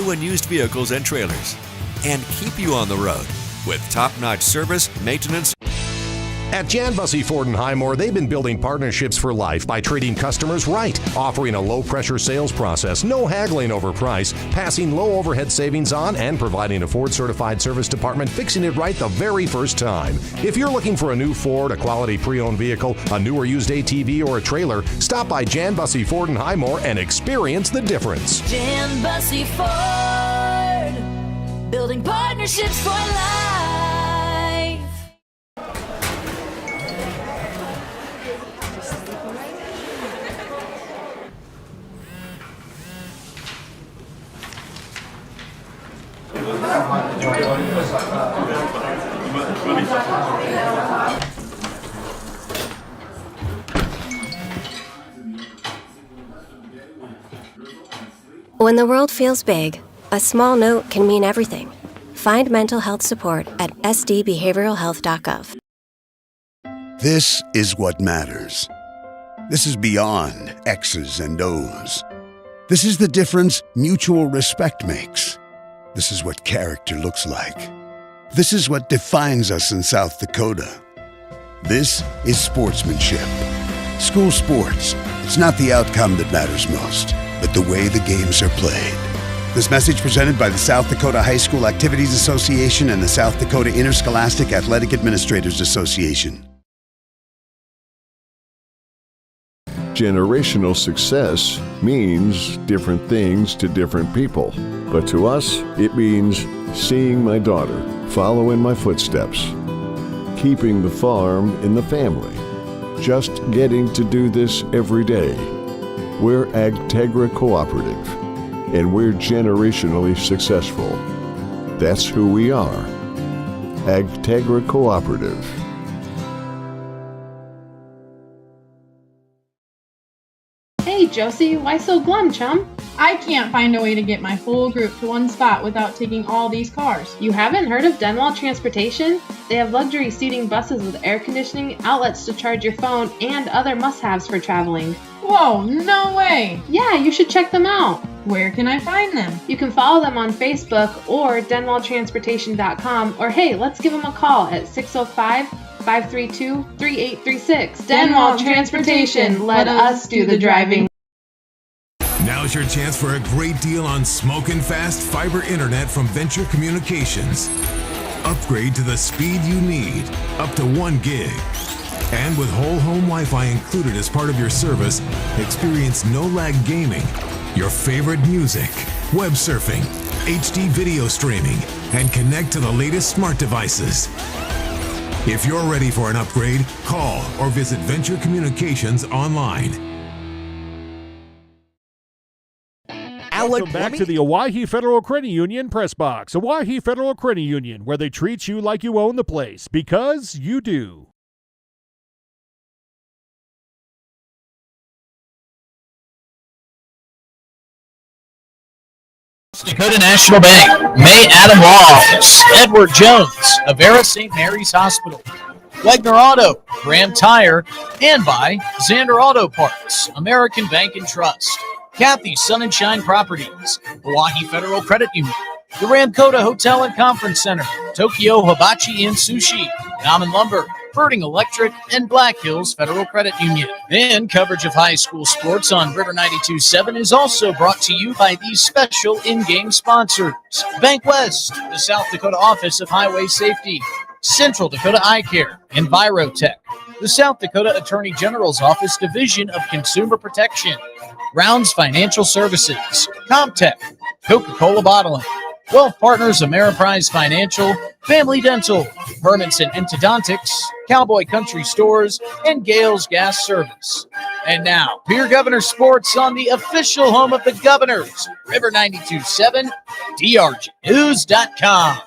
new and used vehicles and trailers, and keep you on the road with top-notch service, maintenance. At Jan Bussey Ford & Highmore, they've been building partnerships for life by treating customers right, offering a low-pressure sales process, no haggling over price, passing low overhead savings on, and providing a Ford-certified service department fixing it right the very first time. If you're looking for a new Ford, a quality pre-owned vehicle, a new or used ATV, or a trailer, stop by Jan Bussey Ford & Highmore and experience the difference. Jan Bussey Ford, building partnerships for life. When the world feels big, a small note can mean everything. Find mental health support at sdbehavioralhealth.gov. This is what matters. This is beyond X's and O's. This is the difference mutual respect makes. This is what character looks like. This is what defines us in South Dakota. This is sportsmanship. School sports, it's not the outcome that matters most, but the way the games are played. This message presented by the South Dakota High School Activities Association and the South Dakota Interscholastic Athletic Administrators Association. Generational success means different things to different people. But to us, it means seeing my daughter follow in my footsteps, keeping the farm in the family, just getting to do this every day. We're Agtegra Cooperative, and we're generationally successful. That's who we are. Agtegra Cooperative. Hey Josie, why so glum, chum? I can't find a way to get my full group to one spot without taking all these cars. You haven't heard of Denwall Transportation? They have luxury seating buses with air conditioning, outlets to charge your phone, and other must-haves for traveling. Whoa, no way! Yeah, you should check them out. Where can I find them? You can follow them on Facebook or denwalltransportation.com, or hey, let's give them a call at 605-532-3836. Denwall Transportation, let us do the driving. Now's your chance for a great deal on smoking fast fiber internet from Venture Communications. Upgrade to the speed you need, up to 1 gig. And with whole home Wi-Fi included as part of your service, experience no-lag gaming, your favorite music, web surfing, HD video streaming, and connect to the latest smart devices. If you're ready for an upgrade, call or visit Venture Communications online. Welcome back to the Owyhee Federal Credit Union Press Box. Owyhee Federal Credit Union, where they treat you like you own the place, because you do. Dakota National Bank, May Adam Law Office, Edward Jones, Avera St. Mary's Hospital, Wegner Auto, Graham Tire, and by Xander Auto Parts, American Bank and Trust, Kathy's Sun and Shine Properties, Owyhee Federal Credit Union, the Ramkota Hotel and Conference Center, Tokyo Hibachi and Sushi, Yaman Lumber, Birding Electric, and Black Hills Federal Credit Union. And coverage of high school sports on River 92.7 is also brought to you by these special in-game sponsors. Bank West, the South Dakota Office of Highway Safety, Central Dakota Eye Care, Envirotech, the South Dakota Attorney General's Office Division of Consumer Protection, Rounds Financial Services, Comtech, Coca-Cola Bottling, Wealth Partners Ameriprise Financial, Family Dental, Hermanson Endodontics, Cowboy Country Stores, and Gales Gas Service. And now, Pierre Governor Sports on the official home of the Governors, River 92.7, DRGnews.com.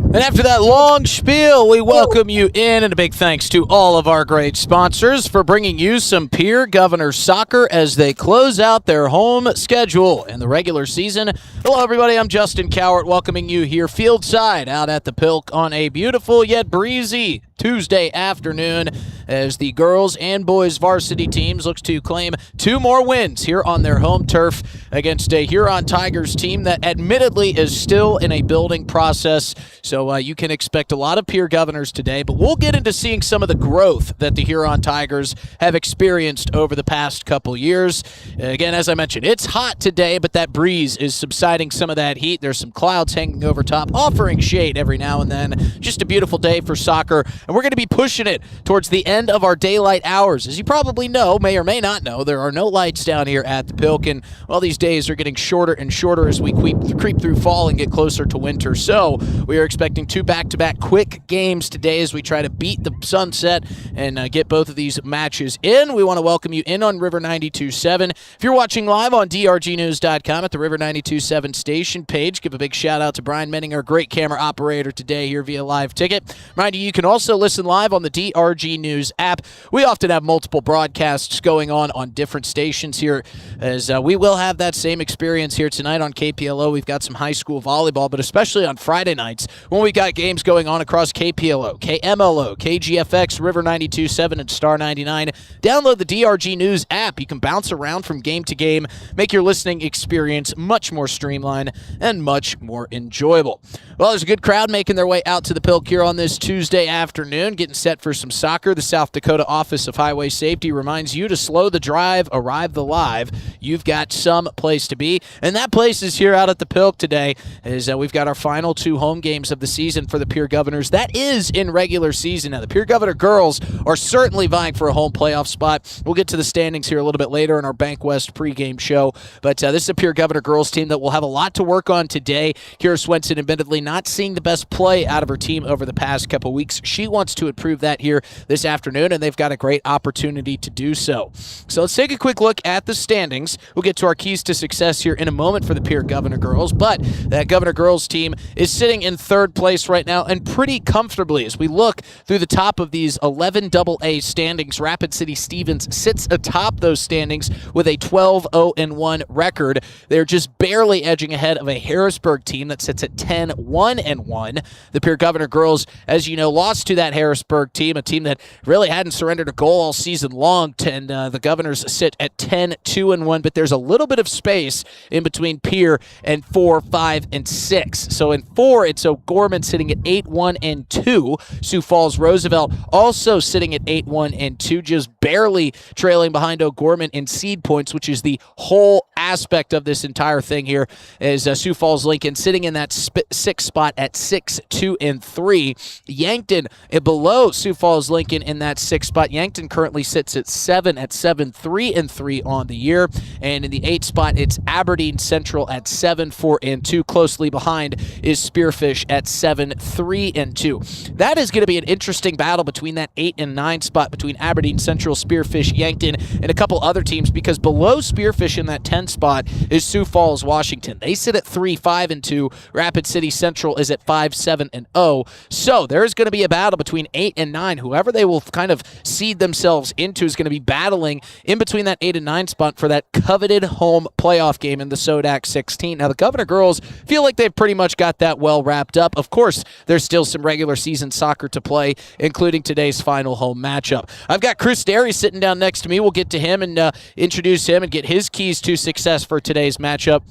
And after that long spiel, we welcome you in, and a big thanks to all of our great sponsors for bringing you some Pierre Governor soccer as they close out their home schedule in the regular season. Hello, everybody. I'm Justin Cowart, welcoming you here fieldside out at the Pilk on a beautiful yet breezy Tuesday afternoon as the girls and boys varsity teams look to claim 2 more wins here on their home turf against a Huron Tigers team that admittedly is still in a building process. So you can expect a lot of Pierre Governors today, but we'll get into seeing some of the growth that the Huron Tigers have experienced over the past couple years. Again, as I mentioned, it's hot today, but that breeze is subsiding some of that heat. There's some clouds hanging over top, offering shade every now and then. Just a beautiful day for soccer, and we're going to be pushing it towards the end of our daylight hours. As you probably know, may or may not know, there are no lights down here at the Pilk, and well, these days are getting shorter and shorter as we creep through fall and get closer to winter. So we are expecting 2 back-to-back quick games today as we try to beat the sunset and get both of these matches in. We want to welcome you in on River 92.7. If you're watching live on drgnews.com at the River 92.7 station page, give a big shout out to Brian Menning, our great camera operator today here via live ticket. Mind you, you can also listen live on the DRG News app. We often have multiple broadcasts going on different stations here, as we will have that same experience here tonight on KPLO. We've got some high school volleyball, but especially on Friday nights when we got games going on across KPLO, KMLO, KGFX, River 92.7, and Star 99. Download the DRG News app. You can bounce around from game to game, make your listening experience much more streamlined and much more enjoyable. Well, there's a good crowd making their way out to the Pilk here on this Tuesday afternoon, getting set for some soccer. The South Dakota Office of Highway Safety reminds you to slow the drive, arrive the live. You've got some place to be, and that place is here out at the Pilk today, as we've got our final 2 home games of the season for the Pierre Governors. That is in regular season. Now, the Pierre Governor girls are certainly vying for a home playoff spot. We'll get to the standings here a little bit later in our Bank West pregame show, but this is a Pierre Governor girls team that will have a lot to work on today. Kira Swenson admittedly not seeing the best play out of her team over the past couple weeks. She wants to improve that here this afternoon, and they've got a great opportunity to do so. So let's take a quick look at the standings. We'll get to our keys to success here in a moment for the Pierre Governor girls, but that Governor girls team is sitting in 3rd place right now, and pretty comfortably. As we look through the top of these 11 AA standings, Rapid City Stevens sits atop those standings with a 12-0-1 record. They're just barely edging ahead of a Harrisburg team that sits at 10-1-1. The Pierre Governor girls, as you know, lost to that Harrisburg team, a team that really hadn't surrendered a goal all season long, and the Governors sit at 10-2-1, but there's a little bit of space in between Pierre and 4, 5, and 6. So in 4, it's O'Gorman sitting at 8-1-2. Sioux Falls Roosevelt also sitting at 8-1-2, just barely trailing behind O'Gorman in seed points, which is the whole aspect of this entire thing here, is Sioux Falls Lincoln sitting in that 6th spot at 6-2-3. Yankton below Sioux Falls Lincoln in that 6th spot. Yankton currently sits at 7-3-3 on the year, and in the 8th spot it's Aberdeen Central at 7-4-2. Closely behind is Spearfish at 7-3-2. That is going to be an interesting battle between that 8 and 9 spot between Aberdeen Central, Spearfish, Yankton, and a couple other teams, because below Spearfish in that 10 spot is Sioux Falls, Washington. They sit at 3-5-2. Rapid City Central is at 5-7-0. So there's going to be a battle between 8 and 9. Whoever they will kind of seed themselves into is going to be battling in between that 8 and 9 spot for that coveted home playoff game in the Sodak 16. Now, the Governor girls feel like they've pretty much got that well wrapped up. Of course, there's still some regular season soccer to play, including today's final home matchup. I've got Chris Derry sitting down next to me. We'll get to him and introduce him and get his keys to success for today's matchup.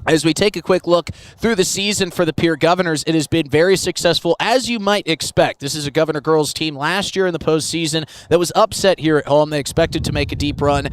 As we take a quick look through the season for the Pierre Governors, it has been very successful, as you might expect. This is a Governor girls team last year in the postseason that was upset here at home. They expected to make a deep run,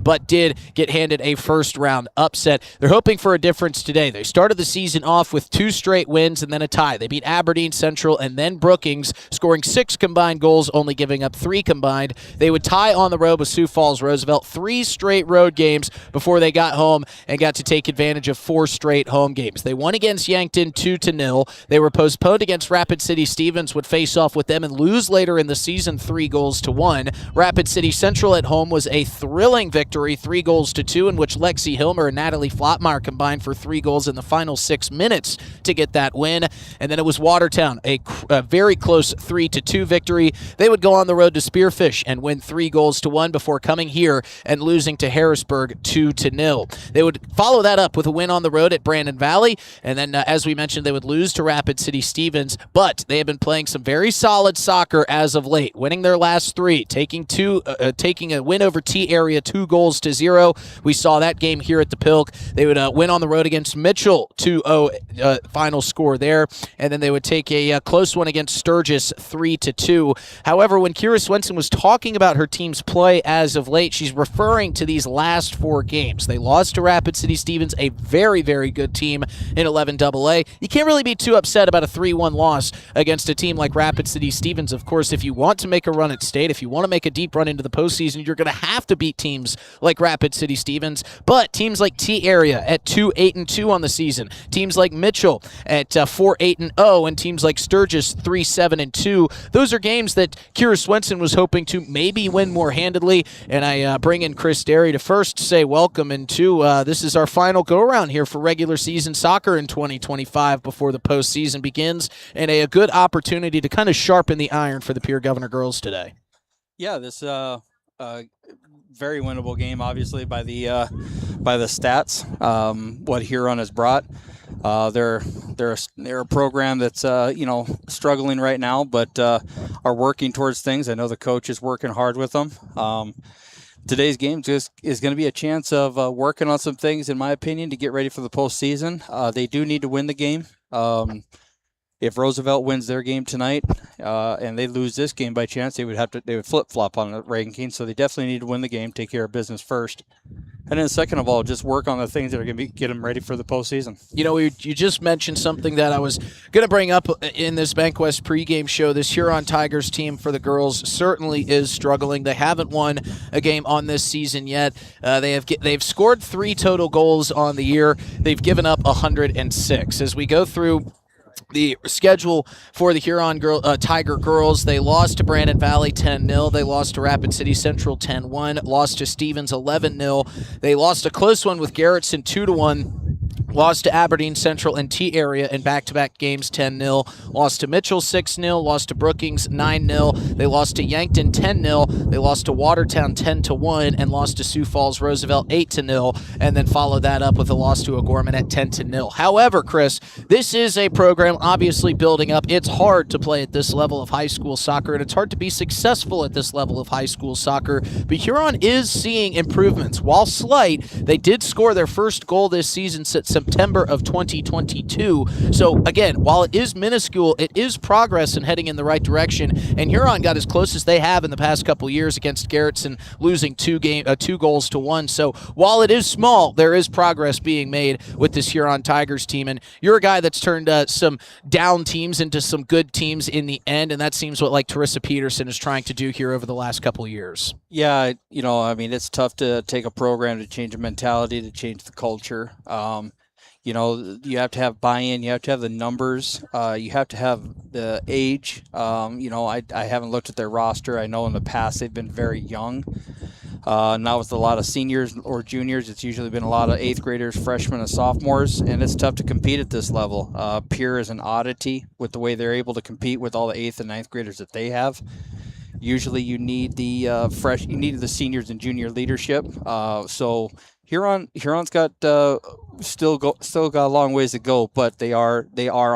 but did get handed a first-round upset. They're hoping for a difference today. They started the season off with 2 straight wins and then a tie. They beat Aberdeen Central and then Brookings, scoring 6 combined goals, only giving up 3 combined. They would tie on the road with Sioux Falls Roosevelt, 3 straight road games before they got home and got to take advantage of 4 straight home games. They won against Yankton 2-0. They were postponed against Rapid City Stevens, would face off with them and lose later in the season 3-1. Rapid City Central at home was a thrilling victory, 3-2, in which Lexi Hilmer and Natalie Flotmeyer combined for 3 goals in the final 6 minutes to get that win. And then it was Watertown, a very close 3-2 victory. They would go on the road to Spearfish and win 3-1 before coming here and losing to Harrisburg 2-0. They would follow that up with a win on the the road at Brandon Valley, and then, as we mentioned, they would lose to Rapid City Stevens, but they have been playing some very solid soccer as of late, winning their last 3, taking a win over T-Area 2-0. We saw that game here at the Pilk. They would win on the road against Mitchell 2-0 final score there, and then they would take a close one against Sturgis 3-2. However, when Kira Swenson was talking about her team's play as of late, she's referring to these last 4 games. They lost to Rapid City Stevens, a very, very good team in 11AA. You can't really be too upset about a 3-1 loss against a team like Rapid City Stevens. Of course, if you want to make a run at state, if you want to make a deep run into the postseason, you're going to have to beat teams like Rapid City Stevens. But teams like T-Area at 2-8-2 on the season, teams like Mitchell at 4-8-0, and teams like Sturgis 3-7-2, those are games that Kira Swenson was hoping to maybe win more handedly. And I bring in Chris Derry to first say welcome, and two, this is our final go-around here for regular season soccer in 2025 before the postseason begins, and a good opportunity to kind of sharpen the iron for the Pierre Governor girls today. Yeah, this very winnable game, obviously by the stats. What Huron has brought, they're a program that's struggling right now, but are working towards things. I know the coach is working hard with them. Today's game just is going to be a chance of working on some things, in my opinion, to get ready for the postseason. They do need to win the game. If Roosevelt wins their game tonight and they lose this game by chance, they would flip-flop on the ranking. So they definitely need to win the game, take care of business first. And then second of all, just work on the things that are going to get them ready for the postseason. You know, you just mentioned something that I was going to bring up in this BankWest pregame show. This Huron Tigers team for the girls certainly is struggling. They haven't won a game on this season yet. They've scored 3 total goals on the year. They've given up 106. As we go through the schedule for the Huron Tiger girls, they lost to Brandon Valley 10-0. They lost to Rapid City Central 10-1. Lost to Stevens 11-0. They lost a close one with Garrettson 2-1. Lost to Aberdeen Central and T-Area in back-to-back games 10-0. Lost to Mitchell 6-0. Lost to Brookings 9-0. They lost to Yankton 10-0. They lost to Watertown 10-1 and lost to Sioux Falls Roosevelt 8-0, and then followed that up with a loss to O'Gorman at 10-0. However, Chris, this is a program obviously building up. It's hard to play at this level of high school soccer, and it's hard to be successful at this level of high school soccer, but Huron is seeing improvements. While slight, they did score their first goal this season since September of 2022. So again, while it is minuscule, it is progress and heading in the right direction. And Huron got as close as they have in the past couple years against Garrettson, losing 2 goals to 1. So while it is small, there is progress being made with this Huron Tigers team. And you're a guy that's turned some down teams into some good teams in the end, and that seems what Teresa Peterson is trying to do here over the last couple of years. Yeah, it's tough to take a program to change a mentality, to change the culture. You have to have buy-in. You have to have the numbers. You have to have the age. I haven't looked at their roster. I know in the past they've been very young. Now with a lot of seniors or juniors, it's usually been a lot of 8th graders, freshmen, and sophomores, and it's tough to compete at this level. Pierre is an oddity with the way they're able to compete with all the 8th and 9th graders that they have. Usually you need the seniors and junior leadership. So Huron's got still got a long ways to go, but they are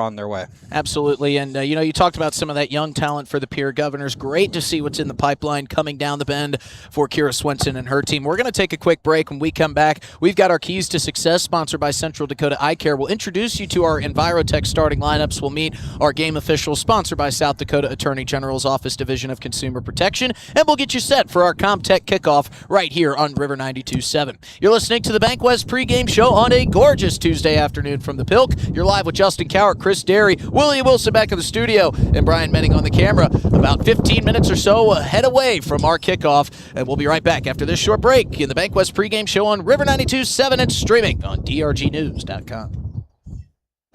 on their way. Absolutely, and you talked about some of that young talent for the Pierre Governors. Great to see what's in the pipeline coming down the bend for Kira Swenson and her team. We're going to take a quick break. When we come back, we've got our Keys to Success, sponsored by Central Dakota Eye Care. We'll introduce you to our Envirotech starting lineups. We'll meet our game officials, sponsored by South Dakota Attorney General's Office Division of Consumer Protection, and we'll get you set for our ComTech kickoff right here on River 92.7. You're listening to the BankWest pregame show on a gorgeous Tuesday afternoon from the Pilk. You're live with Justin Cowart, Chris Derry, Willie Wilson back in the studio, and Brian Menning on the camera. About 15 minutes or so ahead away from our kickoff, and we'll be right back after this short break in the BankWest pregame show on River 92.7 and streaming on drgnews.com.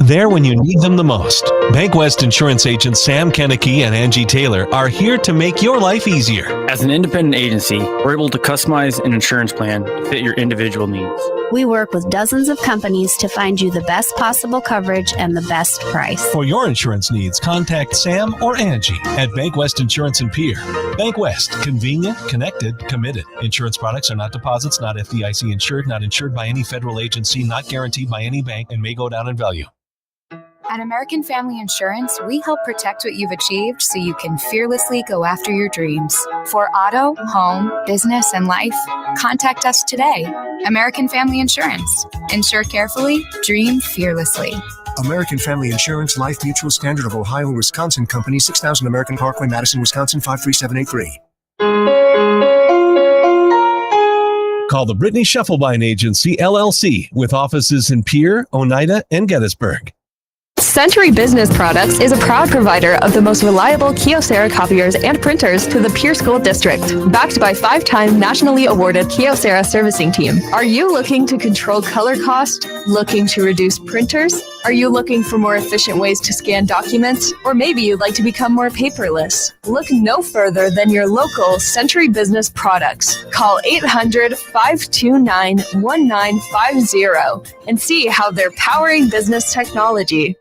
there when you need them the most. Bank West Insurance agents Sam Kenneke and Angie Taylor are here to make your life easier. As an independent agency, we're able to customize an insurance plan to fit your individual needs. We work with dozens of companies to find you the best possible coverage and the best price. For your insurance needs, contact Sam or Angie at Bank West Insurance in Pierre. Bank West, convenient, connected, committed. Insurance products are not deposits, not FDIC insured, not insured by any federal agency, not guaranteed by any bank, and may go down in value. At American Family Insurance, we help protect what you've achieved so you can fearlessly go after your dreams. For auto, home, business, and life, contact us today. American Family Insurance. Insure carefully, dream fearlessly. American Family Insurance, Life Mutual, Standard of Ohio and Wisconsin Company, 6000 American Parkway, Madison, Wisconsin, 53783. Call the Brittany Shufflebine Agency, LLC, with offices in Pierre, Oneida, and Gettysburg. Century Business Products is a proud provider of the most reliable Kyocera copiers and printers to the Pierre School District, backed by 5-time nationally awarded Kyocera servicing team. Are you looking to control color cost? Looking to reduce printers? Are you looking for more efficient ways to scan documents? Or maybe you'd like to become more paperless? Look no further than your local Century Business Products. Call 800-529-1950 and see how they're powering business technology.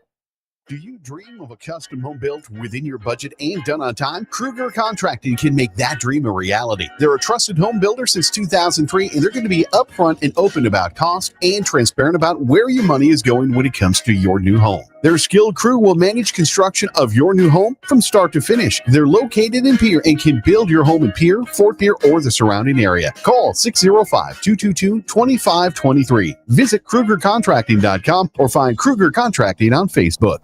Do you dream of a custom home built within your budget and done on time? Kruger Contracting can make that dream a reality. They're a trusted home builder since 2003, and they're going to be upfront and open about cost and transparent about where your money is going when it comes to your new home. Their skilled crew will manage construction of your new home from start to finish. They're located in Pierre and can build your home in Pierre, Fort Pierre, or the surrounding area. Call 605-222-2523. Visit KrugerContracting.com or find Kruger Contracting on Facebook.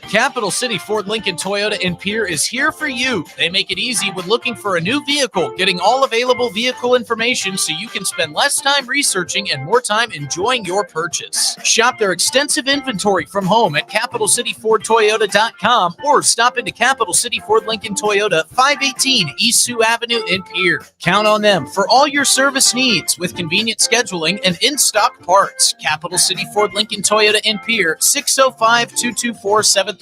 Capital City Ford Lincoln Toyota in Pierre is here for you. They make it easy when looking for a new vehicle, getting all available vehicle information so you can spend less time researching and more time enjoying your purchase. Shop their extensive inventory from home at CapitalCityFordToyota.com or stop into Capital City Ford Lincoln Toyota, 518 East Sioux Avenue in Pierre. Count on them for all your service needs with convenient scheduling and in-stock parts. Capital City Ford Lincoln Toyota in Pierre, 605-224-7378.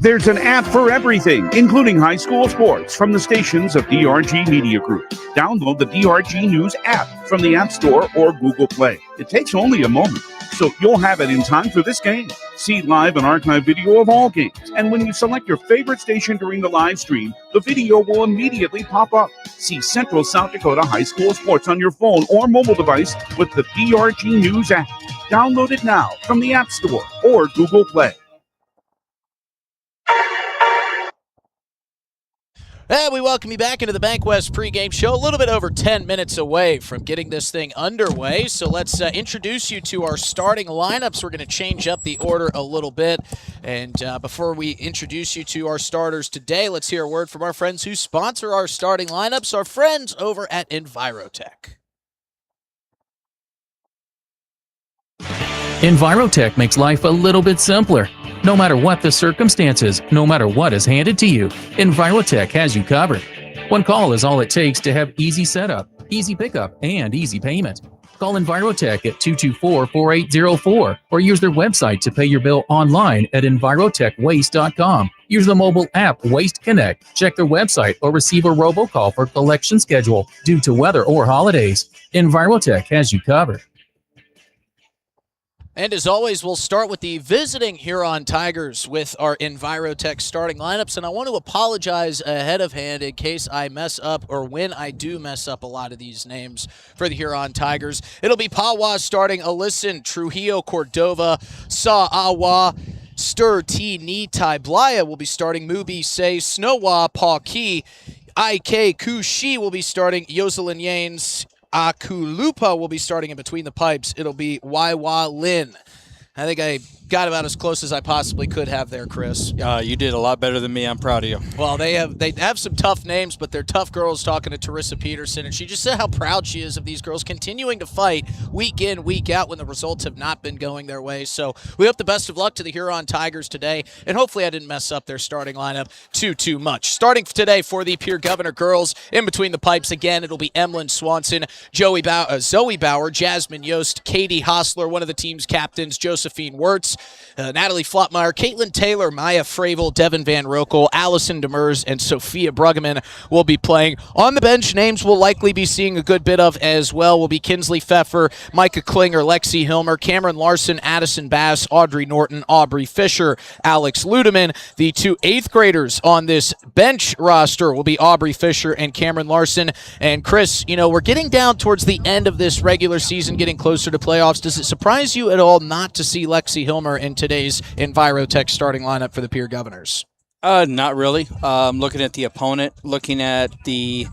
There's an app for everything, including high school sports from the stations of DRG Media Group. Download the DRG News app from the App Store or Google Play. It takes only a moment, so you'll have it in time for this game. See live and archive video of all games. And when you select your favorite station during the live stream, the video will immediately pop up. See Central South Dakota high school sports on your phone or mobile device with the DRG News app. Download it now from the App Store or Google Play. And we welcome you back into the Bank West pregame show. A little bit over 10 minutes away from getting this thing underway. So let's introduce you to our starting lineups. We're going to change up the order a little bit. And before we introduce you to our starters today, let's hear a word from our friends who sponsor our starting lineups, our friends over at Envirotech. Envirotech makes life a little bit simpler. No matter what the circumstances, no matter what is handed to you, Envirotech has you covered. One call is all it takes to have easy setup, easy pickup, and easy payment. Call Envirotech at 224-4804 or use their website to pay your bill online at envirotechwaste.com. Use the mobile app Waste Connect, check their website, or receive a robocall for collection schedule due to weather or holidays. Envirotech has you covered. And as always, we'll start with the visiting Huron Tigers with our Envirotech starting lineups. And I want to apologize ahead of hand in case I mess up or when I do mess up a lot of these names for the Huron Tigers. It'll be Pawa starting Alyson, Trujillo, Cordova, Sa'awa, Stir T, Ni, Tai, Blaya will be starting Mubi, Say, Snowa, Pa Ki, IK, Kushi will be starting Yoselin Yanes, Akulupa will be starting in between the pipes. It'll be Waiwa Lin. I think I got about as close as I possibly could have there, Chris. You did a lot better than me. I'm proud of you. Well, they have some tough names, but they're tough girls. Talking to Teresa Peterson, and she just said how proud she is of these girls continuing to fight week in, week out when the results have not been going their way. So we hope the best of luck to the Huron Tigers today, and hopefully I didn't mess up their starting lineup too much. Starting today for the Pierre Governor girls, in between the pipes again, it'll be Emlyn Swanson, Zoe Bauer, Jasmine Yost, Katie Hostler, one of the team's captains, Josephine Wirtz, Natalie Flotmeyer, Caitlin Taylor, Maya Fravel, Devin Van Rokel, Allison Demers, and Sophia Bruggeman will be playing. On the bench, names we'll likely be seeing a good bit of as well will be Kinsley Pfeffer, Micah Klinger, Lexi Hilmer, Cameron Larson, Addison Bass, Audrey Norton, Aubrey Fisher, Alex Ludeman. The 2 8th graders on this bench roster will be Aubrey Fisher and Cameron Larson. And Chris, we're getting down towards the end of this regular season, getting closer to playoffs. Does it surprise you at all not to see Lexi Hilmer in today's Envirotech starting lineup for the Pierre Governors? Not really. Looking at the opponent, looking at the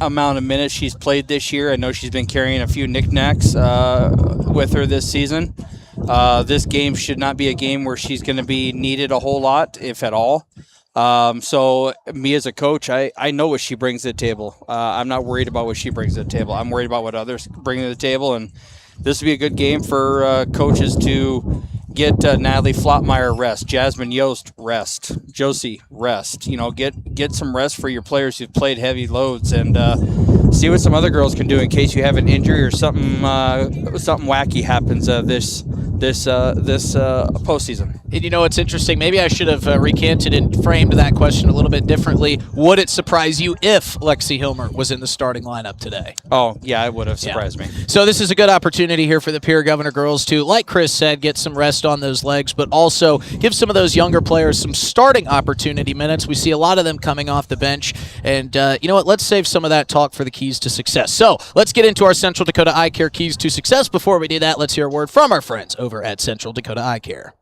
amount of minutes she's played this year, I know she's been carrying a few knickknacks with her this season. This game should not be a game where she's going to be needed a whole lot, if at all. So me as a coach, I know what she brings to the table. I'm not worried about what she brings to the table. I'm worried about what others bring to the table, and this would be a good game for coaches to get Natalie Flotmeyer rest, Jasmine Yost rest, Josie rest. Get some rest for your players who've played heavy loads, and see what some other girls can do in case you have an injury or something wacky happens this postseason. And it's interesting. Maybe I should have recanted and framed that question a little bit differently. Would it surprise you if Lexi Hilmer was in the starting lineup today? Oh, yeah, it would have surprised me. So this is a good opportunity here for the Pierre Governor girls to, like Chris said, get some rest on those legs, but also give some of those younger players some starting opportunity minutes. We see a lot of them coming off the bench. And you know what? Let's save some of that talk for the keys to success. So let's get into our Central Dakota Eye Care keys to success. Before we do that, let's hear a word from our friends over at Central Dakota Eye Care.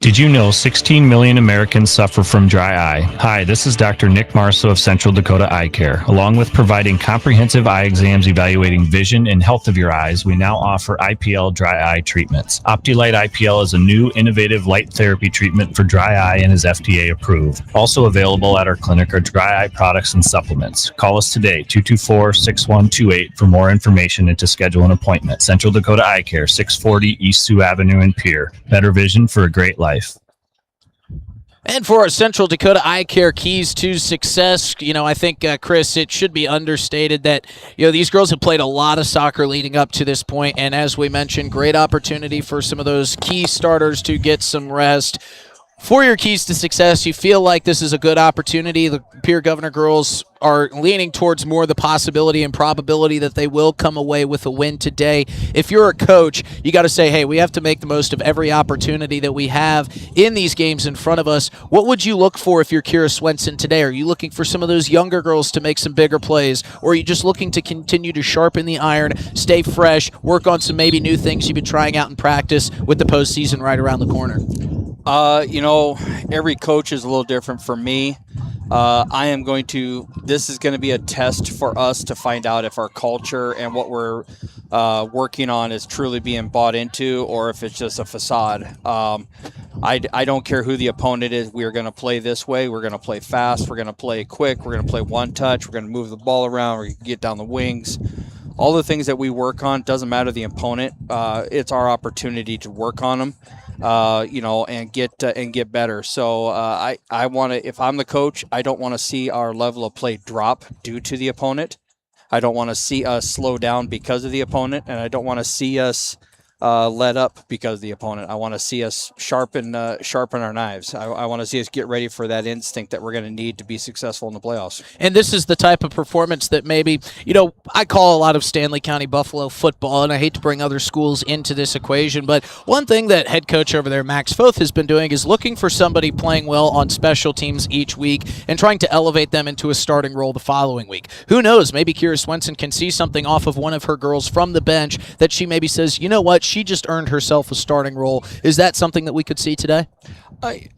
Did you know 16 million Americans suffer from dry eye? Hi, this is Dr. Nick Marso of Central Dakota Eye Care. Along with providing comprehensive eye exams evaluating vision and health of your eyes, we now offer IPL dry eye treatments. OptiLight IPL is a new innovative light therapy treatment for dry eye and is FDA approved. Also available at our clinic are dry eye products and supplements. Call us today, 224-6128 for more information and to schedule an appointment. Central Dakota Eye Care, 640 East Sioux Avenue in Pierre. Better vision for a great life. And for our Central Dakota Eye Care keys to success, I think, Chris, it should be understated that, these girls have played a lot of soccer leading up to this point, and as we mentioned, great opportunity for some of those key starters to get some rest. For your keys to success, you feel like this is a good opportunity. The Pierre Governor girls are leaning towards more the possibility and probability that they will come away with a win today. If you're a coach, you got to say, hey, we have to make the most of every opportunity that we have in these games in front of us. What would you look for if you're Kira Swenson today? Are you looking for some of those younger girls to make some bigger plays? Or are you just looking to continue to sharpen the iron, stay fresh, work on some maybe new things you've been trying out in practice with the postseason right around the corner? Every coach is a little different for me. This is going to be a test for us to find out if our culture and what we're working on is truly being bought into or if it's just a facade. I don't care who the opponent is. We're going to play this way. We're going to play fast. We're going to play quick. We're going to play one touch. We're going to move the ball around. We're going to get down the wings. All the things that we work on, doesn't matter the opponent. It's our opportunity to work on them. And get better. So I want to, if I'm the coach, I don't want to see our level of play drop due to the opponent. I don't want to see us slow down because of the opponent, and I don't want to see us let up because of the opponent. I want to see us sharpen our knives. I want to see us get ready for that instinct that we're going to need to be successful in the playoffs. And this is the type of performance that maybe, I call a lot of Stanley County Buffalo football, and I hate to bring other schools into this equation, but one thing that head coach over there, Max Foth, has been doing is looking for somebody playing well on special teams each week and trying to elevate them into a starting role the following week. Who knows? Maybe Kira Swenson can see something off of one of her girls from the bench that she maybe says, you know what, she just earned herself a starting role. Is that something that we could see today? I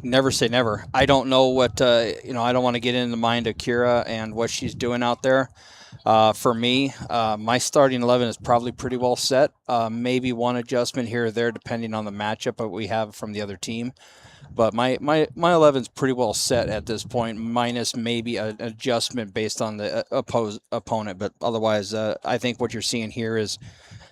never say never. I don't know what, I don't want to get in the mind of Kira and what she's doing out there. For me, my starting 11 is probably pretty well set. Maybe one adjustment here or there depending on the matchup that we have from the other team. But my 11 is pretty well set at this point, minus maybe an adjustment based on the opponent. But otherwise, I think what you're seeing here is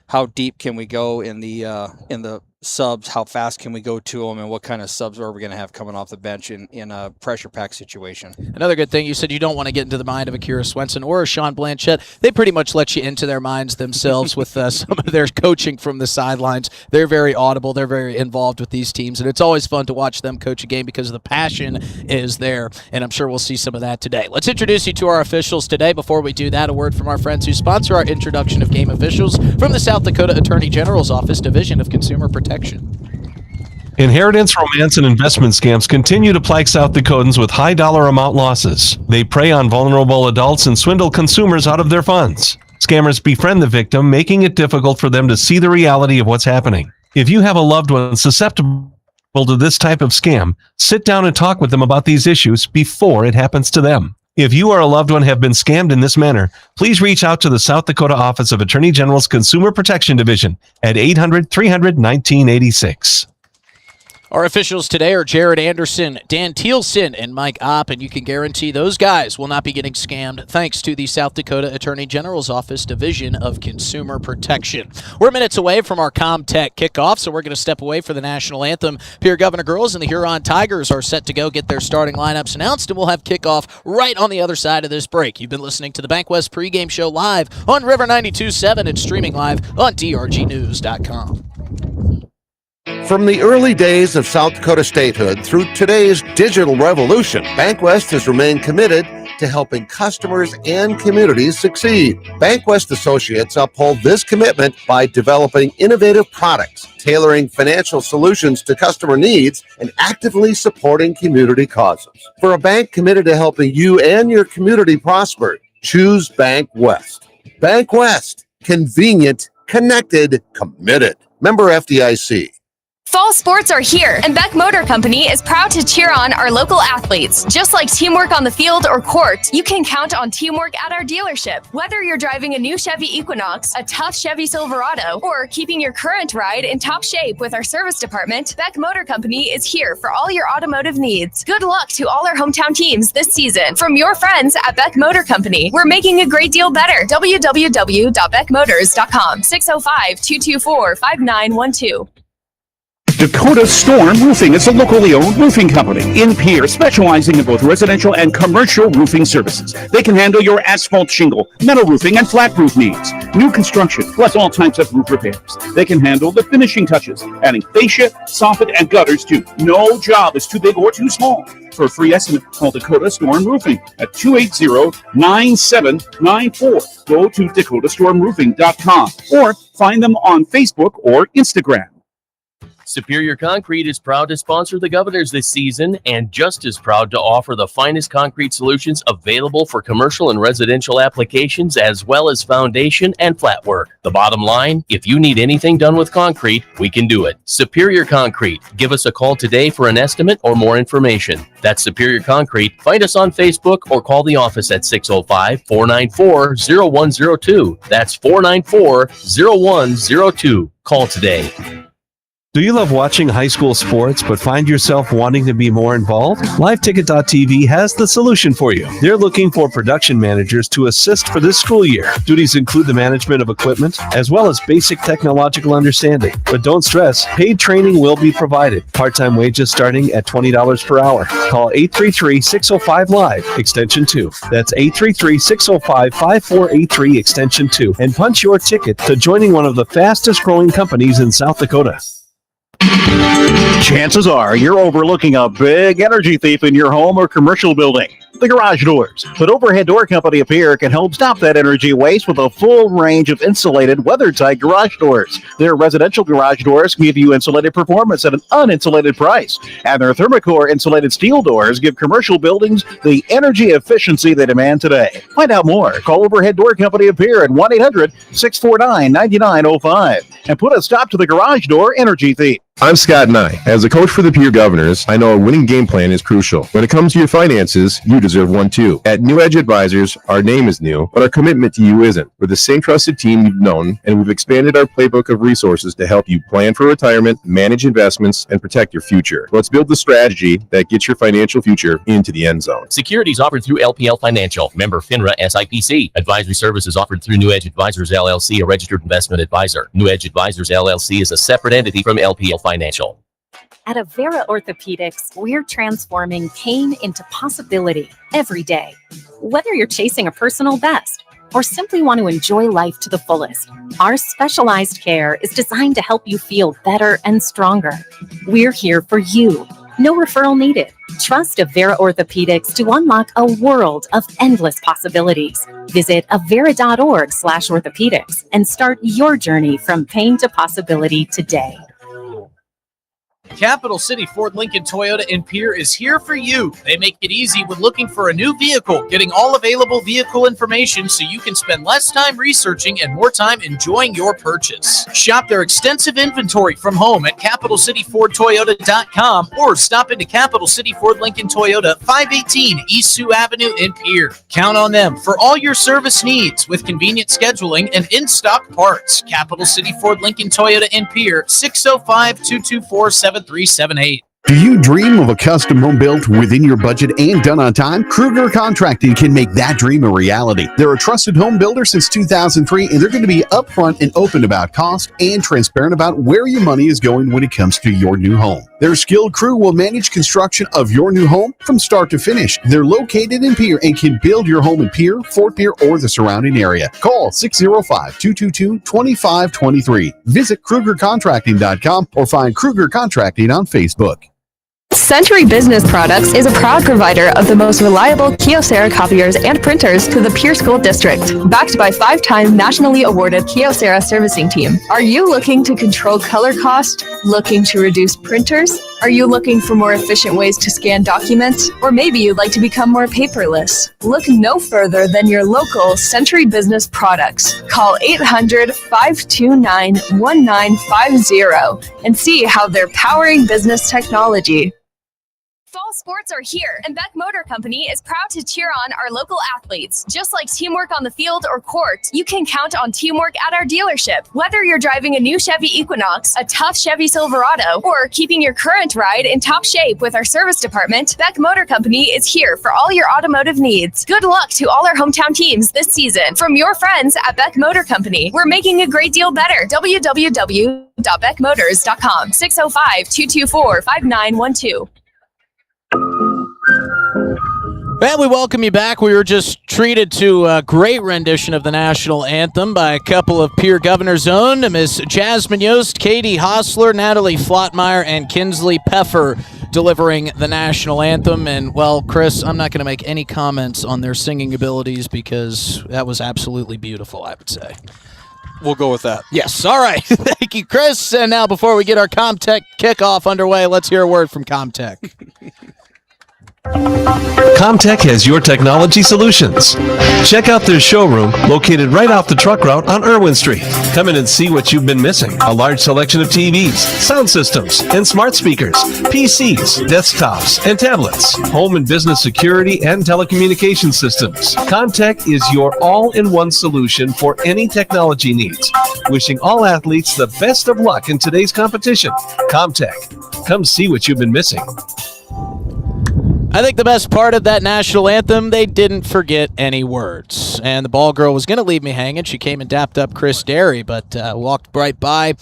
how deep can we go in the subs, how fast can we go to them, and what kind of subs are we going to have coming off the bench in a pressure pack situation. Another good thing, you said you don't want to get into the mind of a Kira Swenson or a Sean Blanchett. They pretty much let you into their minds themselves with some of their coaching from the sidelines. They're very audible. They're very involved with these teams, and it's always fun to watch them coach a game because the passion is there, and I'm sure we'll see some of that today. Let's introduce you to our officials today. Before we do that, a word from our friends who sponsor our introduction of game officials from the South Dakota Attorney General's Office, Division of Consumer Protection. Inheritance, romance, and investment scams continue to plague South Dakotans with high dollar amount losses. They prey on vulnerable adults and swindle consumers out of their funds. Scammers befriend the victim, making it difficult for them to see the reality of what's happening. If you have a loved one susceptible to this type of scam, sit down and talk with them about these issues before it happens to them. If you or a loved one have been scammed in this manner, please reach out to the South Dakota Office of Attorney General's Consumer Protection Division at 800-300-1986. Our officials today are Jared Anderson, Dan Thielsen, and Mike Opp, and you can guarantee those guys will not be getting scammed thanks to the South Dakota Attorney General's Office Division of Consumer Protection. We're minutes away from our ComTech kickoff, so we're going to step away for the national anthem. Pierre Governor girls and the Huron Tigers are set to go get their starting lineups announced, and we'll have kickoff right on the other side of this break. You've been listening to the Bank West pregame show live on River 92.7 and streaming live on drgnews.com. From the early days of South Dakota statehood through today's digital revolution, BankWest has remained committed to helping customers and communities succeed. BankWest Associates uphold this commitment by developing innovative products, tailoring financial solutions to customer needs, and actively supporting community causes. For a bank committed to helping you and your community prosper, choose BankWest. BankWest. Convenient, connected, committed. Member FDIC. Fall sports are here, and Beck Motor Company is proud to cheer on our local athletes. Just like teamwork on the field or court, you can count on teamwork at our dealership. Whether you're driving a new Chevy Equinox, a tough Chevy Silverado, or keeping your current ride in top shape with our service department, Beck Motor Company is here for all your automotive needs. Good luck to all our hometown teams this season. From your friends at Beck Motor Company, we're making a great deal better. www.beckmotors.com, 605-224-5912. Dakota Storm Roofing is a locally owned roofing company in Pierre, specializing in both residential and commercial roofing services. They can handle your asphalt shingle, metal roofing, and flat roof needs. New construction, plus all types of roof repairs. They can handle the finishing touches, adding fascia, soffit, and gutters too. No job is too big or too small. For a free estimate, call Dakota Storm Roofing at 280-9794. Go to dakotastormroofing.com or find them on Facebook or Instagram. Superior Concrete is proud to sponsor the Governors this season and just as proud to offer the finest concrete solutions available for commercial and residential applications as well as foundation and flat work. The bottom line, if you need anything done with concrete, we can do it. Superior Concrete. Give us a call today for an estimate or more information. That's Superior Concrete. Find us on Facebook or call the office at 605-494-0102. That's 494-0102. Call today. Do you love watching high school sports but find yourself wanting to be more involved? LiveTicket.tv has the solution for you. They're looking for production managers to assist for this school year. Duties include the management of equipment as well as basic technological understanding. But don't stress, paid training will be provided. Part-time wages starting at $20 per hour. Call 833-605-LIVE, extension 2. That's 833-605-5483, extension 2. And punch your ticket to joining one of the fastest growing companies in South Dakota. Chances are you're overlooking a big energy thief in your home or commercial building. The garage doors. But Overhead Door Company of Pierre can help stop that energy waste with a full range of insulated, weather-tight garage doors. Their residential garage doors give you insulated performance at an uninsulated price. And their Thermocore insulated steel doors give commercial buildings the energy efficiency they demand today. Find out more. Call Overhead Door Company of Pierre at 1-800-649-9905 and put a stop to the garage door energy thief. I'm Scott Nye. As a coach for the Pierre Governors, I know a winning game plan is crucial. When it comes to your finances, you deserve one too. At New Edge Advisors, our name is new, but our commitment to you isn't. We're the same trusted team you've known, and we've expanded our playbook of resources to help you plan for retirement, manage investments, and protect your future. Let's build the strategy that gets your financial future into the end zone. Securities offered through LPL Financial, member FINRA SIPC. Advisory services offered through New Edge Advisors LLC, a registered investment advisor. New Edge Advisors LLC is a separate entity from LPL Financial. At Avera Orthopedics, we're transforming pain into possibility every day. Whether you're chasing a personal best or simply want to enjoy life to the fullest, our specialized care is designed to help you feel better and stronger. We're here for you. No referral needed. Trust Avera Orthopedics to unlock a world of endless possibilities. Visit avera.org/orthopedics and start your journey from pain to possibility today. Capital City Ford Lincoln Toyota in Pierre is here for you. They make it easy when looking for a new vehicle, getting all available vehicle information so you can spend less time researching and more time enjoying your purchase. Shop their extensive inventory from home at CapitalCityFordToyota.com or stop into Capital City Ford Lincoln Toyota, 518 East Sioux Avenue in Pierre. Count on them for all your service needs with convenient scheduling and in-stock parts. Capital City Ford Lincoln Toyota in Pierre, 605-224-7378. Do you dream of a custom home built within your budget and done on time? Kruger Contracting can make that dream a reality. They're a trusted home builder since 2003, and they're going to be upfront and open about cost and transparent about where your money is going when it comes to your new home. Their skilled crew will manage construction of your new home from start to finish. They're located in Pierre and can build your home in Pierre, Fort Pierre, or the surrounding area. Call 605-222-2523. Visit KrugerContracting.com or find Kruger Contracting on Facebook. Century Business Products is a proud provider of the most reliable Kyocera copiers and printers to the Pierre School District. Backed by 5-time nationally awarded Kyocera servicing team. Are you looking to control color cost? Looking to reduce printers? Are you looking for more efficient ways to scan documents? Or maybe you'd like to become more paperless? Look no further than your local Century Business Products. Call 800-529-1950 and see how they're powering business technology. Fall sports are here, and Beck Motor Company is proud to cheer on our local athletes. Just like teamwork on the field or court, you can count on teamwork at our dealership. Whether you're driving a new Chevy Equinox, a tough Chevy Silverado, or keeping your current ride in top shape with our service department, Beck Motor Company is here for all your automotive needs. Good luck to all our hometown teams this season. From your friends at Beck Motor Company, we're making a great deal better. www.beckmotors.com, 605-224-5912. And we welcome you back. We were just treated to a great rendition of the national anthem by a couple of Pierre Governor's own, Miss Jasmine Yost, Katie Hostler, Natalie Flottmeyer, and Kinsley Peffer delivering the national anthem. And, well, Chris, I'm not going to make any comments on their singing abilities because that was absolutely beautiful, I would say. We'll go with that. Yes. All right. Thank you, Chris. And now before we get our Comtech kickoff underway, let's hear a word from Comtech. Comtech has your technology solutions. Check out their showroom located right off the truck route on Irwin Street. Come in and see what you've been missing. A large selection of TVs, sound systems, and smart speakers, PCs, desktops, and tablets, home and business security and telecommunication systems. Comtech is your all-in-one solution for any technology needs. Wishing all athletes the best of luck in today's competition. Comtech. Come see what you've been missing. I think the best part of that national anthem, they didn't forget any words. And the ball girl was going to leave me hanging. She came and dapped up Chris Derry, but walked right by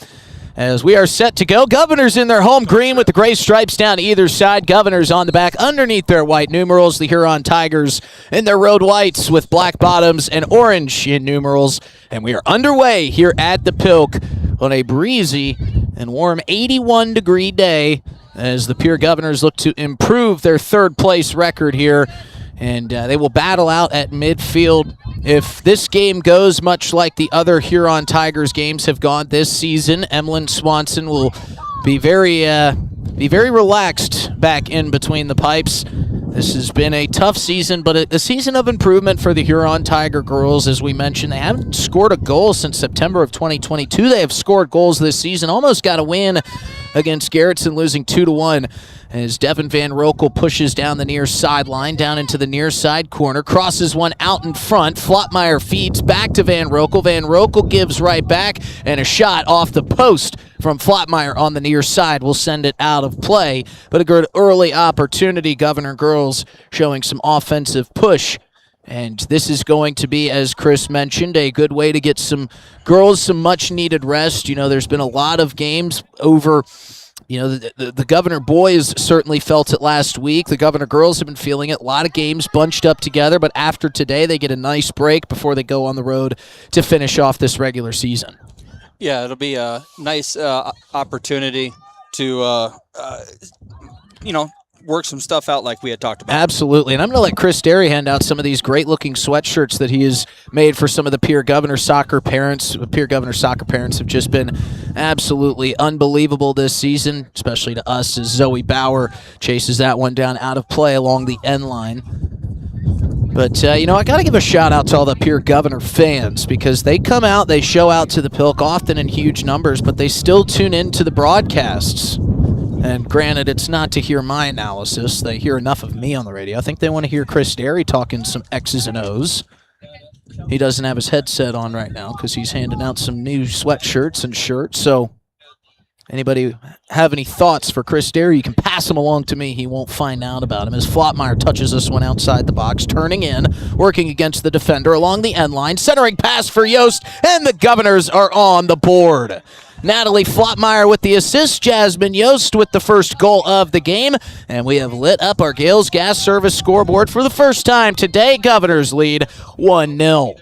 as we are set to go. Governors in their home green with the gray stripes down either side. Governors on the back underneath their white numerals. The Huron Tigers in their road whites with black bottoms and orange in numerals. And we are underway here at the Pilk on a breezy and warm 81-degree day as the Pierre Governors look to improve their third-place record here. And they will battle out at midfield. If this game goes much like the other Huron Tigers games have gone this season, Emlyn Swanson will be very relaxed back in between the pipes. This has been a tough season, but a season of improvement for the Huron Tiger girls. As we mentioned, they haven't scored a goal since September of 2022. They have scored goals this season, almost got a win against Garrettson, losing 2-1 as Devin Van Rokel pushes down the near sideline, down into the near side corner, crosses one out in front. Flotmeyer feeds back to Van Rokel. Van Rokel gives right back, and a shot off the post from Flotmeyer on the near side will send it out of play. But a good early opportunity. Governor Girls showing some offensive push. And this is going to be, as Chris mentioned, a good way to get some girls some much-needed rest. You know, there's been a lot of games over, you know, the Governor boys certainly felt it last week. The Governor girls have been feeling it. A lot of games bunched up together, but after today, they get a nice break before they go on the road to finish off this regular season. Yeah, it'll be a nice opportunity to, work some stuff out like we had talked about. Absolutely, and I'm going to let Chris Derry hand out some of these great-looking sweatshirts that he has made for some of the Pierre Governor soccer parents. Pierre Governor soccer parents have just been absolutely unbelievable this season, especially to us as Zoe Bauer chases that one down out of play along the end line. But, I got to give a shout-out to all the Pierre Governor fans because they come out, they show out to the Pilk, often in huge numbers, but they still tune in to the broadcasts. And granted, it's not to hear my analysis. They hear enough of me on the radio. I think they want to hear Chris Derry talking some X's and O's. He doesn't have his headset on right now because he's handing out some new sweatshirts and shirts. So anybody have any thoughts for Chris Derry, you can pass them along to me. He won't find out about him. As Flotmeyer touches this one outside the box, turning in, working against the defender along the end line, centering pass for Yost, and the Governors are on the board. Natalie Flotmeyer with the assist, Jasmine Yost with the first goal of the game, and we have lit up our Gales Gas Service scoreboard for the first time today. Governors lead 1-0.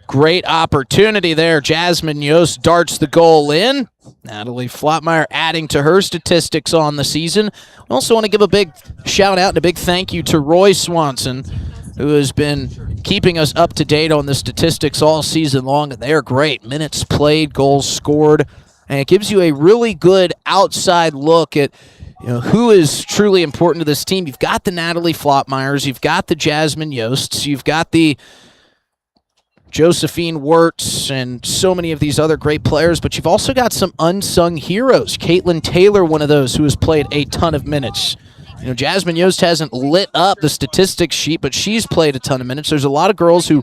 Great opportunity there. Jasmine Yost darts the goal in. Natalie Flotmeyer adding to her statistics on the season. We also want to give a big shout out and a big thank you to Roy Swanson, who has been keeping us up to date on the statistics all season long. They are great. Minutes played, goals scored, and it gives you a really good outside look at who is truly important to this team. You've got the Natalie Flotmeyers, you've got the Jasmine Yosts, you've got the Josephine Wirtz, and so many of these other great players, but you've also got some unsung heroes. Caitlin Taylor, one of those who has played a ton of minutes. Jasmine Yost hasn't lit up the statistics sheet, but she's played a ton of minutes. There's a lot of girls who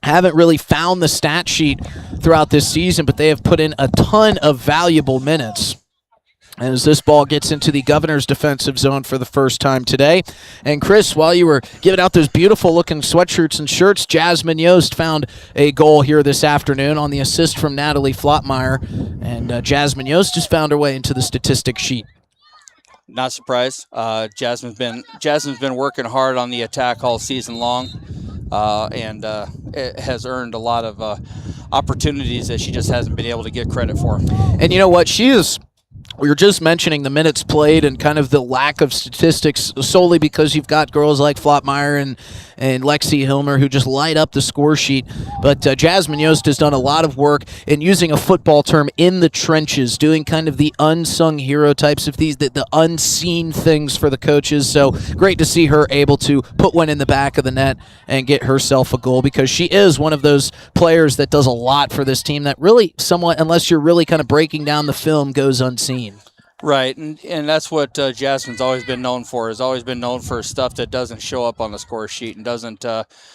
haven't really found the stat sheet throughout this season, but they have put in a ton of valuable minutes. As this ball gets into the Governor's defensive zone for the first time today. And Chris, while you were giving out those beautiful-looking sweatshirts and shirts, Jasmine Yost found a goal here this afternoon on the assist from Natalie Flotmeyer, and Jasmine Yost just found her way into the statistics sheet. Not surprised. Jasmine's been working hard on the attack all season long, and it has earned a lot of opportunities that she just hasn't been able to get credit for. And you know what? We were just mentioning the minutes played and kind of the lack of statistics solely because you've got girls like Flotmeyer and Lexi Hilmer who just light up the score sheet. But Jasmine Yost has done a lot of work in using a football term in the trenches, doing kind of the unsung hero types of the unseen things for the coaches. So great to see her able to put one in the back of the net and get herself a goal because she is one of those players that does a lot for this team that really somewhat, unless you're really kind of breaking down the film, goes unseen. Right, and that's what Jasmine's always been known for. Has always been known for stuff that doesn't show up on the score sheet and doesn't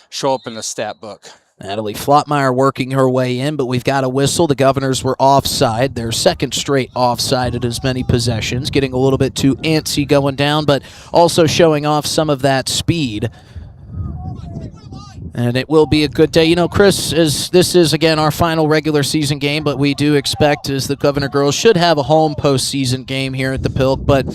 show up in the stat book. Natalie Flotmeyer working her way in, but we've got a whistle. The Governors were offside. Their second straight offside at as many possessions, getting a little bit too antsy going down, but also showing off some of that speed. And it will be a good day. Chris, this is, again, our final regular season game, but we do expect, as the Governor girls should have a home postseason game here at the Pilk. But,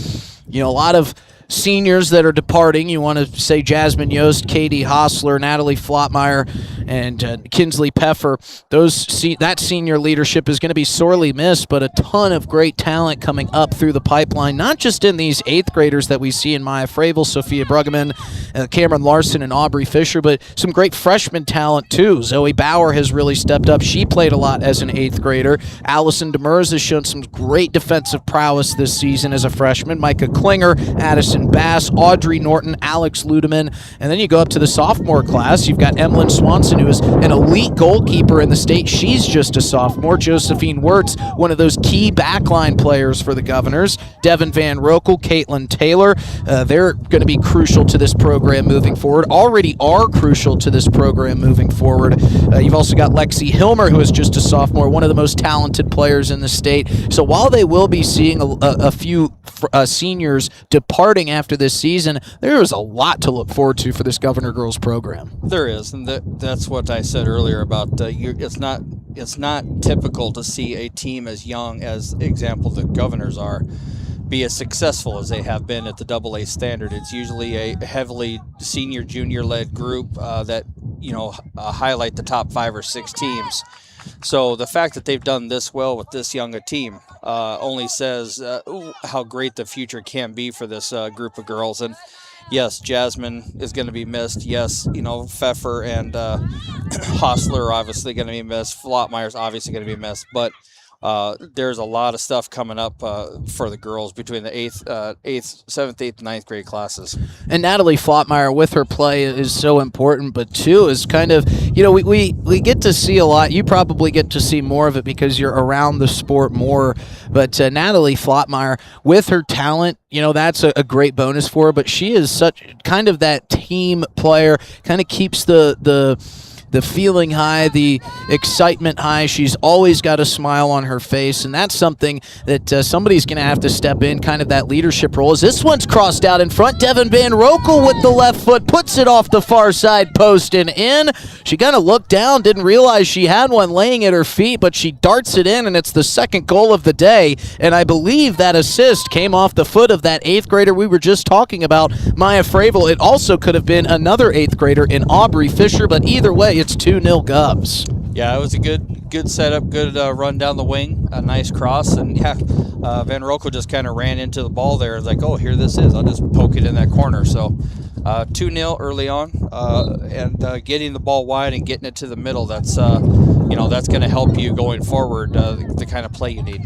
a lot of seniors that are departing. You want to say Jasmine Yost, Katie Hostler, Natalie Flotmeyer, and Kinsley Peffer. That senior leadership is going to be sorely missed, but a ton of great talent coming up through the pipeline, not just in these 8th graders that we see in Maya Fravel, Sophia Bruggeman, Cameron Larson, and Aubrey Fisher, but some great freshman talent too. Zoe Bauer has really stepped up. She played a lot as an 8th grader. Allison Demers has shown some great defensive prowess this season as a freshman. Micah Klinger, Addison Madison Bass, Audrey Norton, Alex Ludeman. And then you go up to the sophomore class. You've got Emlyn Swanson, who is an elite goalkeeper in the state. She's just a sophomore. Josephine Wirtz, one of those key backline players for the Governors. Devin Van Rokel, Caitlin Taylor. They're going to be crucial to this program moving forward. Already are crucial to this program moving forward. You've also got Lexi Hilmer, who is just a sophomore, one of the most talented players in the state. So while they will be seeing a few seniors departing after this season, there is a lot to look forward to for this Governor Girls program. There is, and that's what I said earlier about it's not typical to see a team as young as, example, the Governors are, be as successful as they have been at the AA standard. It's usually a heavily senior, junior-led group that highlight the top 5 or 6 teams. So the fact that they've done this well with this young a team only says how great the future can be for this group of girls. And yes, Jasmine is going to be missed. Yes, Pfeffer and Hostler are obviously going to be missed. Flottmeyer's obviously going to be missed. But there's a lot of stuff coming up for the girls between the 7th, 8th, 9th grade classes. And Natalie Flottmeyer with her play is so important, but too is kind of, we get to see a lot. You probably get to see more of it because you're around the sport more. But Natalie Flottmeyer with her talent, that's a great bonus for her. But she is such kind of that team player, kind of keeps the feeling high, the excitement high. She's always got a smile on her face, and that's something that somebody's going to have to step in, kind of that leadership role. As this one's crossed out in front, Devin Van Rokel with the left foot puts it off the far side post and in. She kind of looked down, didn't realize she had one laying at her feet, but she darts it in, and it's the second goal of the day. And I believe that assist came off the foot of that 8th grader we were just talking about, Maya Fravel. It also could have been another 8th grader in Aubrey Fisher, but either way, it's 2-0 Govs. Yeah, it was a good setup, good run down the wing, a nice cross, and Van Rokel just kind of ran into the ball there. Like, oh, here this is. I'll just poke it in that corner. So 2-0 early on, and getting the ball wide and getting it to the middle. That's that's going to help you going forward. The kind of play you need.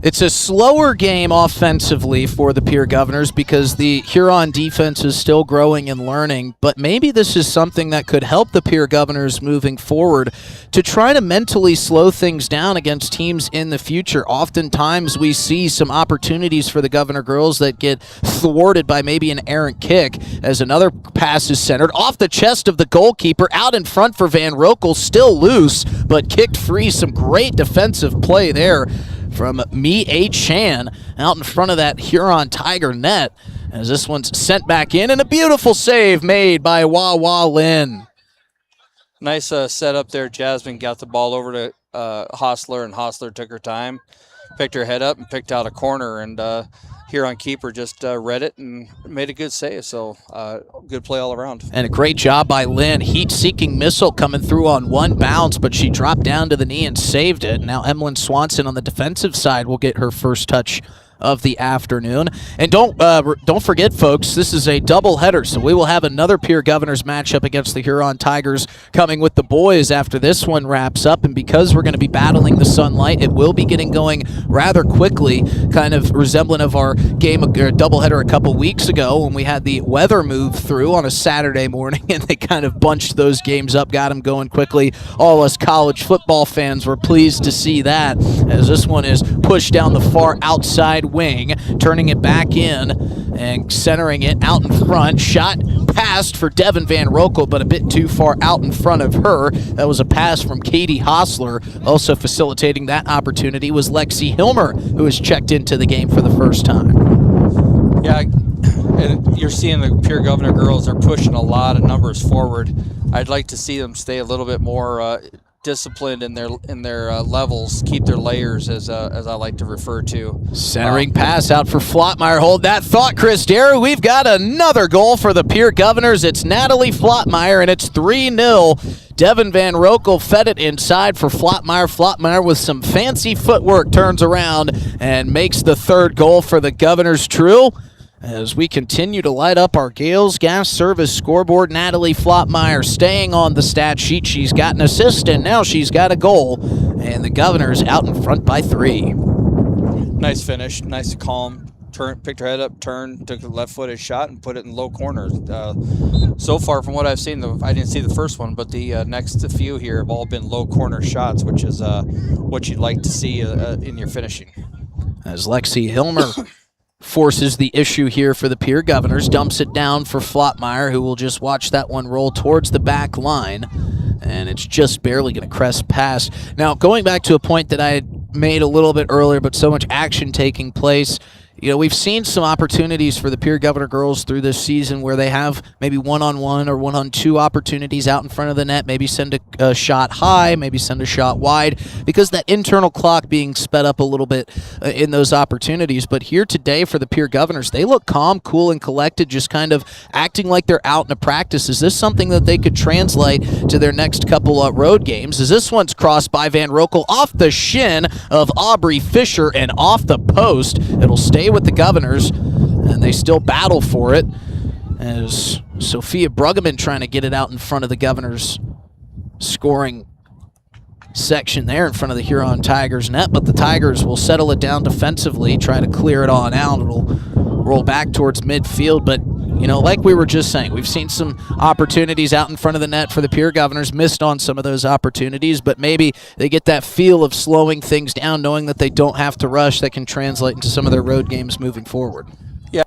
It's a slower game offensively for the Pierre Governors because the Huron defense is still growing and learning, but maybe this is something that could help the Pierre Governors moving forward to try to mentally slow things down against teams in the future. Oftentimes we see some opportunities for the Governor girls that get thwarted by maybe an errant kick as another pass is centered off the chest of the goalkeeper, out in front for Van Rokel, still loose, but kicked free. Some great defensive play there from Mi A. Chan out in front of that Huron Tiger net as this one's sent back in, and a beautiful save made by Wawa Lin. Nice setup there. Jasmine got the ball over to Hostler, and Hostler took her time, picked her head up, and picked out a corner, and Huron keeper just read it and made a good save. So good play all around. And a great job by Lynn. Heat-seeking missile coming through on one bounce, but she dropped down to the knee and saved it. Now Emlyn Swanson on the defensive side will get her first touch of the afternoon. And don't forget, folks, this is a doubleheader, so we will have another Pierre Governors matchup against the Huron Tigers coming with the boys after this one wraps up. And because we're going to be battling the sunlight, it will be getting going rather quickly, kind of resembling of our game, or doubleheader a couple weeks ago when we had the weather move through on a Saturday morning, and they kind of bunched those games up, got them going quickly. All us college football fans were pleased to see that, as this one is pushed down the far outside wing, turning it back in and centering it out in front. Shot passed for Devin Van Rokel, but a bit too far out in front of her. That was a pass from Katie Hostler. Also facilitating that opportunity was Lexi Hilmer, who has checked into the game for the first time. Yeah, and you're seeing the Pierre Governor girls are pushing a lot of numbers forward. I'd like to see them stay a little bit more disciplined in their levels, keep their layers, as I like to refer to. Centering pass out for Flottmeyer. Hold that thought, Chris Derry. We've got another goal for the Pierre Governors. It's Natalie Flottmeyer, and it's 3-0. Devin Van Rokel fed it inside for Flottmeyer. Flottmeyer with some fancy footwork turns around and makes the third goal for the Governors. True, as we continue to light up our Gales Gas Service scoreboard, Natalie Flottmeyer staying on the stat sheet. She's got an assist, and now she's got a goal. And the Governors out in front by 3. Nice finish, nice calm picked her head up, turned, took a left-footed shot, and put it in low corner. So far, from what I've seen, I didn't see the first one, but the next few here have all been low corner shots, which is what you'd like to see in your finishing. As Lexi Hilmer forces the issue here for the Pierre Governors, dumps it down for Flottmeyer, who will just watch that one roll towards the back line, and it's just barely going to crest past. Now, going back to a point that I had made a little bit earlier, but so much action taking place, we've seen some opportunities for the Pierre Governor girls through this season where they have maybe one-on-one or one-on-two opportunities out in front of the net, maybe send a shot high, maybe send a shot wide, because that internal clock being sped up a little bit in those opportunities. But here today for the Pierre Governors, they look calm, cool, and collected, just kind of acting like they're out in a practice. Is this something that they could translate to their next couple of road games? As this one's crossed by Van Rokel off the shin of Aubrey Fisher and off the post. It'll stay with the Governors, and they still battle for it as Sophia Bruggeman trying to get it out in front of the Governors scoring section there in front of the Huron Tigers net, but the Tigers will settle it down defensively, try to clear it on out. It'll roll back towards midfield, but like we were just saying, we've seen some opportunities out in front of the net for the Pierre Governors, missed on some of those opportunities, but maybe they get that feel of slowing things down, knowing that they don't have to rush, that can translate into some of their road games moving forward. Yeah.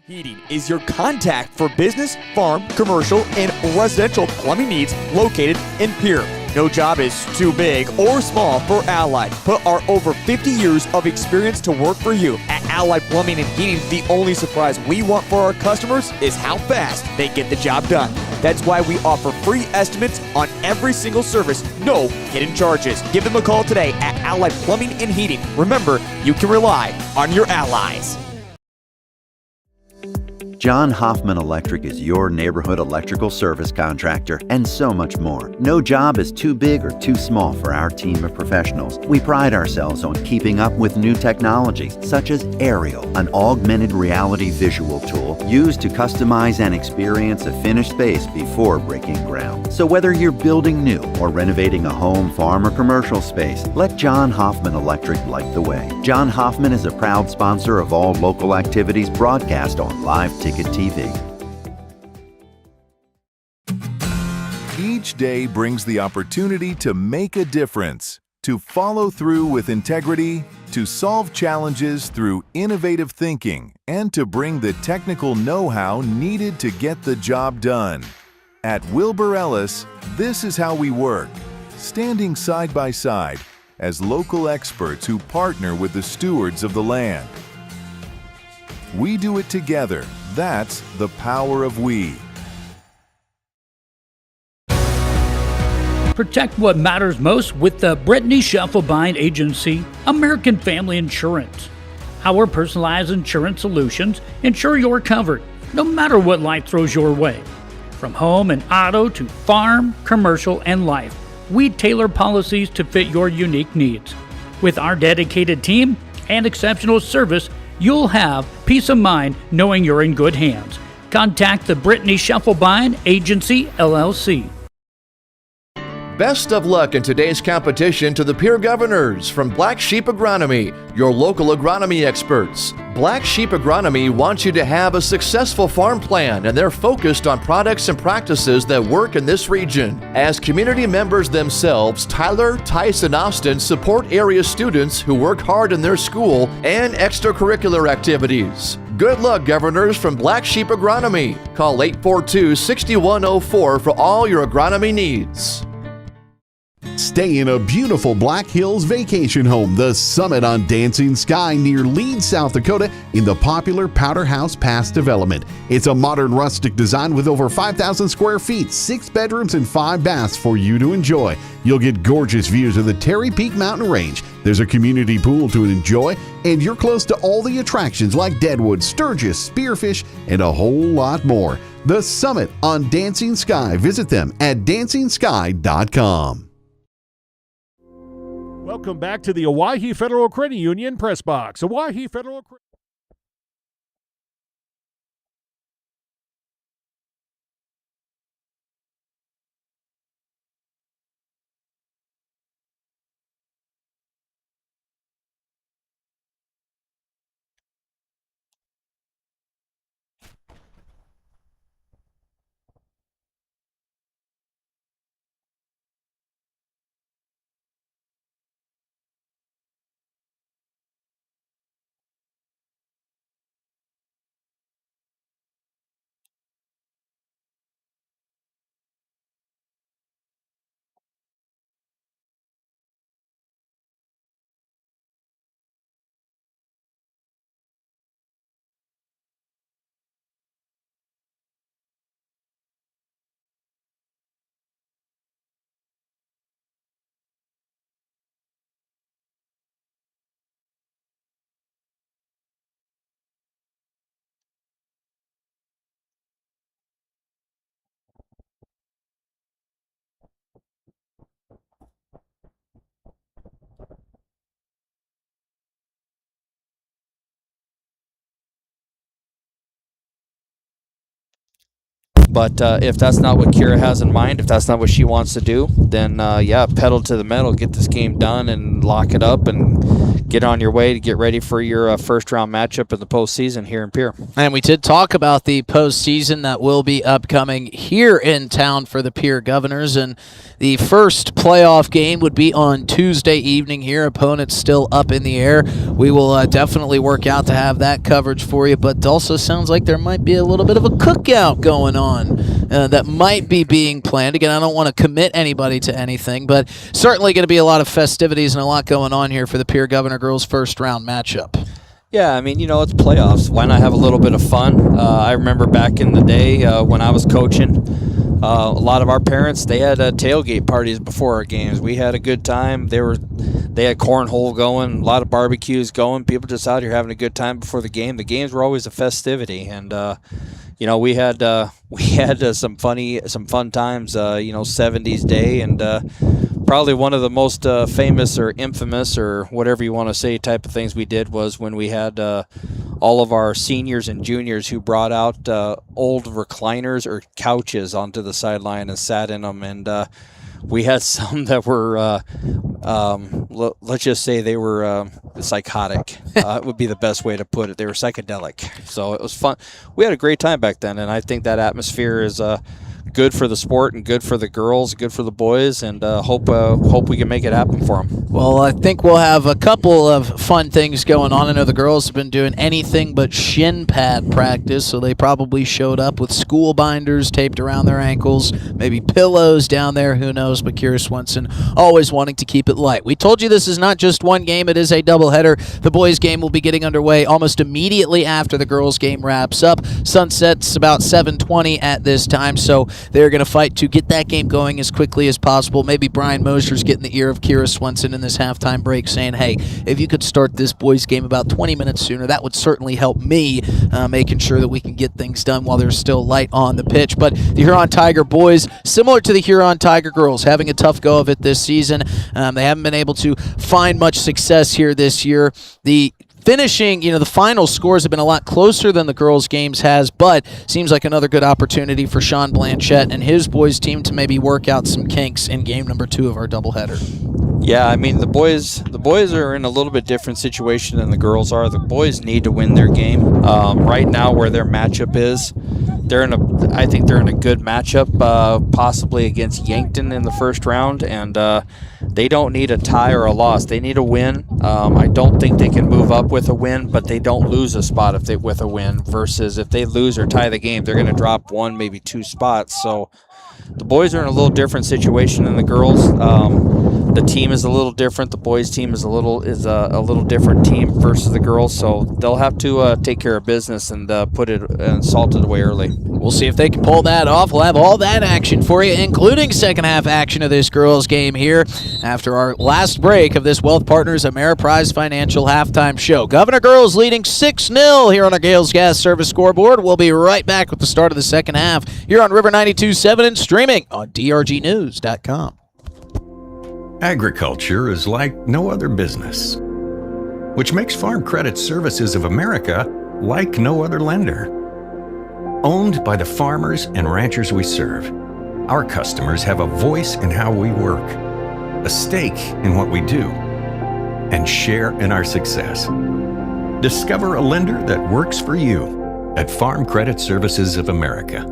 Heating is your contact for business, farm, commercial, and residential plumbing needs located in Pierre. No job is too big or small for Allied. Put our over 50 years of experience to work for you. At Allied Plumbing and Heating, the only surprise we want for our customers is how fast they get the job done. That's why we offer free estimates on every single service, no hidden charges. Give them a call today at Allied Plumbing and Heating. Remember, you can rely on your allies. John Hoffman Electric is your neighborhood electrical service contractor and so much more. No job is too big or too small for our team of professionals. We pride ourselves on keeping up with new technologies such as Aerial, an augmented reality visual tool used to customize and experience a finished space before breaking ground. So whether you're building new or renovating a home, farm, or commercial space, let John Hoffman Electric light the way. John Hoffman is a proud sponsor of all local activities broadcast on Live Ticket TV. Each day brings the opportunity to make a difference, to follow through with integrity, to solve challenges through innovative thinking, and to bring the technical know-how needed to get the job done. At Wilbur Ellis, this is how we work, standing side by side as local experts who partner with the stewards of the land. We do it together. That's the power of we. Protect what matters most with the Brittany Scheffelbein Agency, American Family Insurance. Our personalized insurance solutions ensure you're covered, no matter what life throws your way. From home and auto to farm, commercial, and life, we tailor policies to fit your unique needs. With our dedicated team and exceptional service, you'll have peace of mind knowing you're in good hands. Contact the Brittany Scheffelbein Agency, LLC. Best of luck in today's competition to the Pierre Governors from Black Sheep Agronomy, your local agronomy experts. Black Sheep Agronomy wants you to have a successful farm plan, and they're focused on products and practices that work in this region. As community members themselves, Tyler, Tice, and Austin support area students who work hard in their school and extracurricular activities. Good luck, Governors from Black Sheep Agronomy. Call 842-6104 for all your agronomy needs. Stay in a beautiful Black Hills vacation home, the Summit on Dancing Sky near Leeds, South Dakota, in the popular Powder House Pass development. It's a modern rustic design with over 5,000 square feet, 6 bedrooms, and 5 baths for you to enjoy. You'll get gorgeous views of the Terry Peak Mountain Range. There's a community pool to enjoy, and you're close to all the attractions like Deadwood, Sturgis, Spearfish, and a whole lot more. The Summit on Dancing Sky. Visit them at DancingSky.com. Welcome back to the Owyhee Federal Credit Union Press Box. Owyhee Federal Credit But if that's not what Kira has in mind, if that's not what she wants to do, then pedal to the metal, get this game done and lock it up and get on your way to get ready for your first round matchup in the postseason here in Pierre. And we did talk about the postseason that will be upcoming here in town for the Pierre Governors, and the first playoff game would be on Tuesday evening here. Opponents still up in the air. We will definitely work out to have that coverage for you, but it also sounds like there might be a little bit of a cookout going on that might be being planned. Again, I don't want to commit anybody to anything, but certainly going to be a lot of festivities and a lot going on here for the Pierre Governor girls first round matchup. Yeah, I mean, it's playoffs. Why not have a little bit of fun? I remember back in the day when I was coaching, a lot of our parents, they had tailgate parties before our games. We had a good time. They had cornhole going, a lot of barbecues going. People just out here having a good time before the game. The games were always a festivity, and we had some fun times. 70s day, and probably one of the most famous or infamous or whatever you want to say type of things we did was when we had all of our seniors and juniors who brought out old recliners or couches onto the sideline and sat in them, and we had some that were let's just say they were psychotic. Would be the best way to put it. They were psychedelic, so it was fun. We had a great time back then, and I think that atmosphere is good for the sport and good for the girls, good for the boys, and hope we can make it happen for them. Well, I think we'll have a couple of fun things going on. I know the girls have been doing anything but shin pad practice, so they probably showed up with school binders taped around their ankles, maybe pillows down there, who knows, but Kira Swenson always wanting to keep it light. We told you this is not just one game, it is a doubleheader. The boys game will be getting underway almost immediately after the girls game wraps up. Sunset's about 7:20 at this time, so they're going to fight to get that game going as quickly as possible. Maybe Brian Mosher's getting the ear of Kira Swenson in this halftime break saying, hey, if you could start this boys game about 20 minutes sooner, that would certainly help me, making sure that we can get things done while there's still light on the pitch. But the Huron Tiger boys, similar to the Huron Tiger girls, having a tough go of it this season. They haven't been able to find much success here this year. The finishing, the final scores have been a lot closer than the girls' games has, but seems like another good opportunity for Sean Blanchette and his boys' team to maybe work out some kinks in game number 2 of our doubleheader. Yeah, I mean, the boys are in a little bit different situation than the girls are. The boys need to win their game. Right now, where their matchup is, I think they're in a good matchup, possibly against Yankton in the first round, and they don't need a tie or a loss. They need a win. I don't think they can move up with a win, but they don't lose a spot with a win, versus if they lose or tie the game, they're going to drop 1, maybe 2 spots. So the boys are in a little different situation than the girls. The team is a little different. The boys' team is a little different team versus the girls. So they'll have to take care of business and put it and salt it away early. We'll see if they can pull that off. We'll have all that action for you, including second half action of this girls' game here after our last break of this Wealth Partners Ameriprise Financial halftime show. Governor girls leading 6-0 here on our Gales Gas Service scoreboard. We'll be right back with the start of the second half here on River 92.7 and streaming on drgnews.com. Agriculture is like no other business, which makes Farm Credit Services of America like no other lender. Owned by the farmers and ranchers we serve, our customers have a voice in how we work, a stake in what we do, and share in our success. Discover a lender that works for you at Farm Credit Services of America.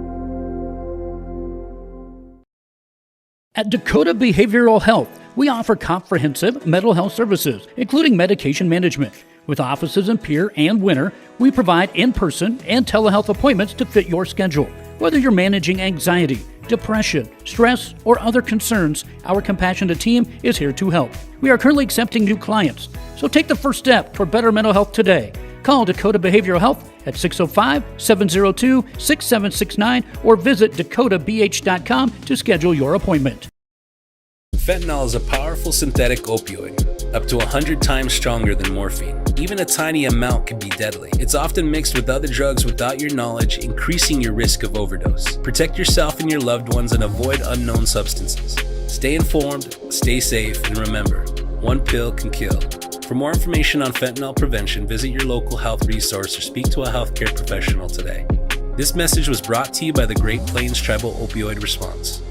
At Dakota Behavioral Health, we offer comprehensive mental health services, including medication management. With offices in Pierre and Winter, we provide in-person and telehealth appointments to fit your schedule. Whether you're managing anxiety, depression, stress, or other concerns, our compassionate team is here to help. We are currently accepting new clients, so take the first step toward better mental health today. Call Dakota Behavioral Health at 605-702-6769 or visit dakotabh.com to schedule your appointment. Fentanyl is a powerful synthetic opioid, up to 100 times stronger than morphine. Even a tiny amount can be deadly. It's often mixed with other drugs without your knowledge, increasing your risk of overdose. Protect yourself and your loved ones and avoid unknown substances. Stay informed, stay safe, and remember, one pill can kill. For more information on fentanyl prevention, visit your local health resource or speak to a healthcare professional today. This message was brought to you by the Great Plains Tribal Opioid Response,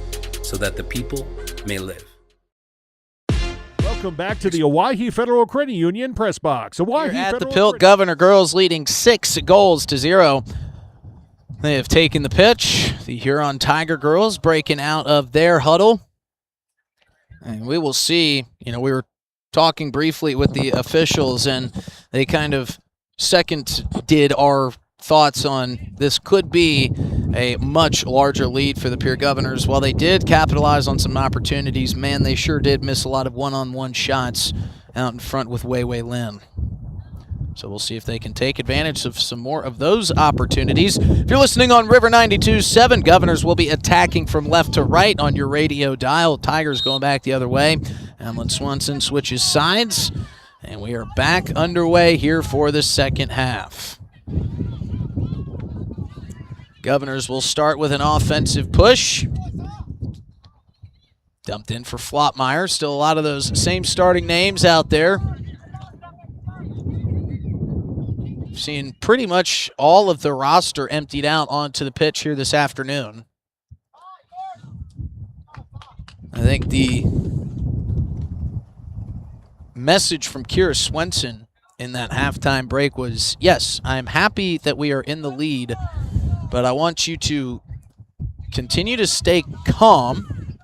so that the people may live. Welcome back to the Owyhee Federal Credit Union Press Box. Here at the Pilt, Governor girls leading 6-0. They have taken the pitch. The Huron Tiger girls breaking out of their huddle. And we will see, we were talking briefly with the officials, and they kind of did our thoughts on this could be a much larger lead for the Pierre Governors. While they did capitalize on some opportunities, man, they sure did miss a lot of one-on-one shots out in front with Wei Wei Lin. So we'll see if they can take advantage of some more of those opportunities. If you're listening on River 92.7, Governors will be attacking from left to right on your radio dial. Tigers going back the other way. Emlyn Swanson switches sides, and we are back underway here for the second half. Governors will start with an offensive push. Dumped in for Flotmeyer. Still a lot of those same starting names out there. Seeing pretty much all of the roster emptied out onto the pitch here this afternoon. I think the message from Kira Swenson in that halftime break was, yes, I'm happy that we are in the lead, but I want you to continue to stay calm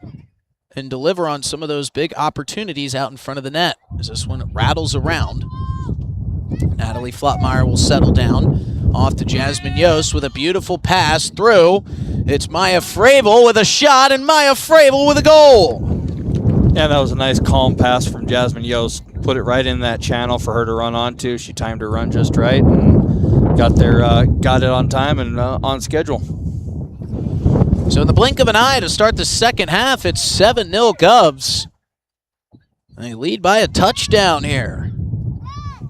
and deliver on some of those big opportunities out in front of the net as this one rattles around. Natalie Flotmeyer will settle down. Off to Jasmine Yost with a beautiful pass through. It's Maya Fravel with a shot, and Maya Fravel with a goal. Yeah, that was a nice calm pass from Jasmine Yost. Put it right in that channel for her to run onto. She timed her run just right and got it on time and on schedule. So in the blink of an eye to start the second half, it's 7-0 Govs. They lead by a touchdown here.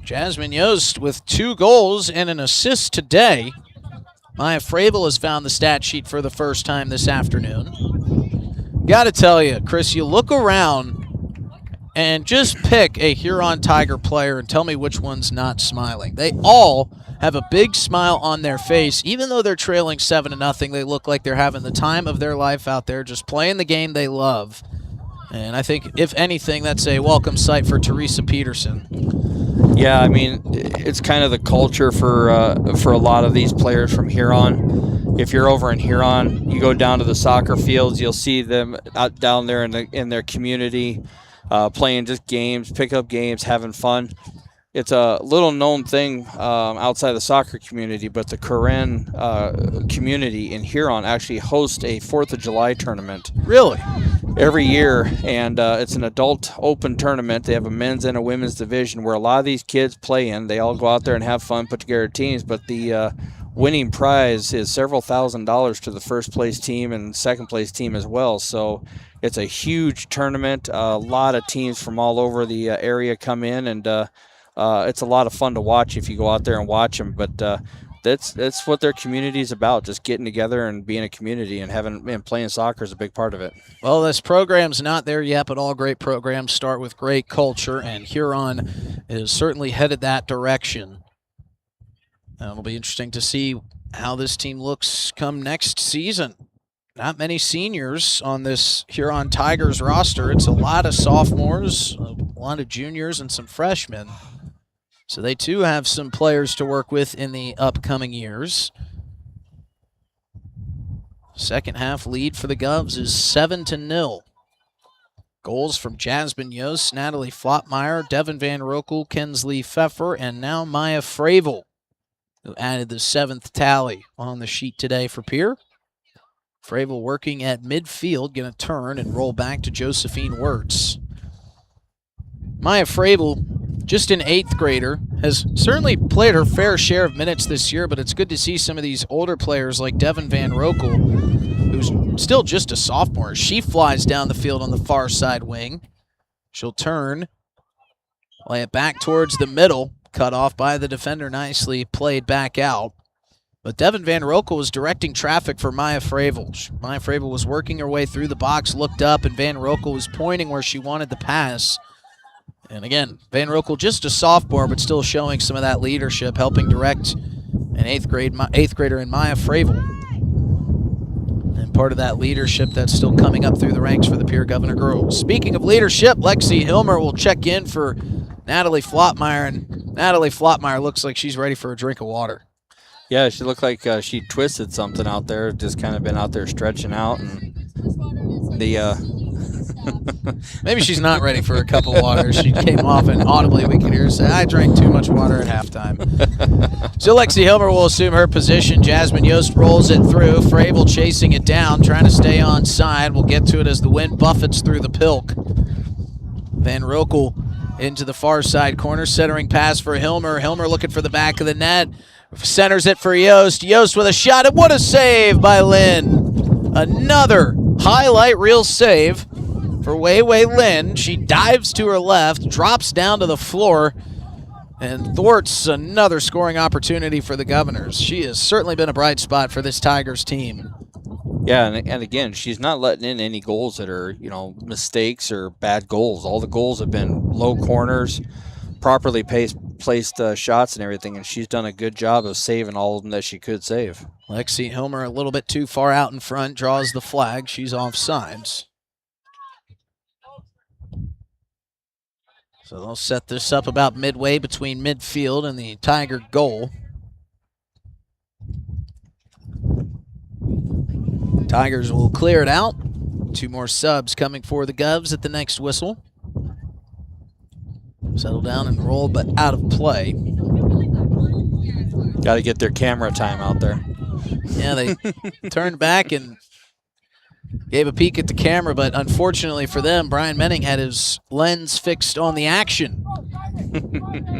Jasmine Yost with 2 goals and an assist today. Maya Fravel has found the stat sheet for the first time this afternoon. Got to tell you, Chris, you look around and just pick a Huron Tiger player and tell me which one's not smiling. They all have a big smile on their face. Even though they're trailing 7-0, they look like they're having the time of their life out there, just playing the game they love. And I think, if anything, that's a welcome sight for Teresa Peterson. Yeah, I mean, it's kind of the culture for a lot of these players from Huron. If you're over in Huron, you go down to the soccer fields, you'll see them out down there in their community, playing just games, pick-up games, having fun. It's a little-known thing outside the soccer community, but the Karen community in Huron actually hosts a 4th of July tournament. Really? Every year, and it's an adult open tournament. They have a men's and a women's division where a lot of these kids play in. They all go out there and have fun, put together teams, but the winning prize is several $1,000s to the first place team and second place team as well. So it's a huge tournament. A lot of teams from all over the area come in, and it's a lot of fun to watch if you go out there and watch them. But that's what their community is about, just getting together and being a community, and playing soccer is a big part of it. Well, this program's not there yet, but all great programs start with great culture, and Huron is certainly headed that direction. It'll be interesting to see how this team looks come next season. Not many seniors on this Huron Tigers roster. It's a lot of sophomores, a lot of juniors, and some freshmen. So they, too, have some players to work with in the upcoming years. Second half lead for the Govs is 7-0. Goals from Jasmine Yost, Natalie Flotmeyer, Devin Van Rokel, Kensley Pfeffer, and now Maya Fravel, who added the 7th tally on the sheet today for Pierre. Fravel working at midfield, going to turn and roll back to Josephine Wirtz. Maya Fravel, just an 8th grader, has certainly played her fair share of minutes this year, but it's good to see some of these older players like Devin Van Rokel, who's still just a sophomore. She flies down the field on the far side wing. She'll turn, lay it back towards the middle, cut off by the defender, nicely played back out. But Devin Van Rokel was directing traffic for Maya Fravel. Maya Fravel was working her way through the box, looked up, and Van Rokel was pointing where she wanted the pass. And again, Van Rokel just a sophomore, but still showing some of that leadership, helping direct An eighth grader in Maya Fravel. And part of that leadership that's still coming up through the ranks for the Pierre Governor girls. Speaking of leadership, Lexi Hilmer will check in for Natalie Flotmeyer, and Natalie Flotmeyer looks like she's ready for a drink of water. Yeah, she looked like she twisted something out there, just kind of been out there stretching out, and maybe she's not ready for a cup of water. She came off, and audibly we could hear her say, I drank too much water at halftime. So Lexi Hilmer will assume her position. Jasmine Yost rolls it through. Fravel chasing it down, trying to stay on side. We'll get to it as the wind buffets through the pilk. Van Rokel into the far side corner, centering pass for Hilmer. Hilmer looking for the back of the net. Centers it for Yost. Yost with a shot, and what a save by Lynn. Another highlight reel save for Wei Wei Lin. She dives to her left, drops down to the floor, and thwarts another scoring opportunity for the Governors. She has certainly been a bright spot for this Tigers team. Yeah, and again, she's not letting in any goals that are, mistakes or bad goals. All the goals have been low corners, properly placed shots and everything, and she's done a good job of saving all of them that she could save. Lexi Hilmer a little bit too far out in front, draws the flag. She's offsides. So they'll set this up about midway between midfield and the Tiger goal. Tigers will clear it out. 2 more subs coming for the Govs at the next whistle. Settle down and roll, but out of play. Got to get their camera time out there. Yeah, they turned back and gave a peek at the camera, but unfortunately for them, Brian Menning had his lens fixed on the action.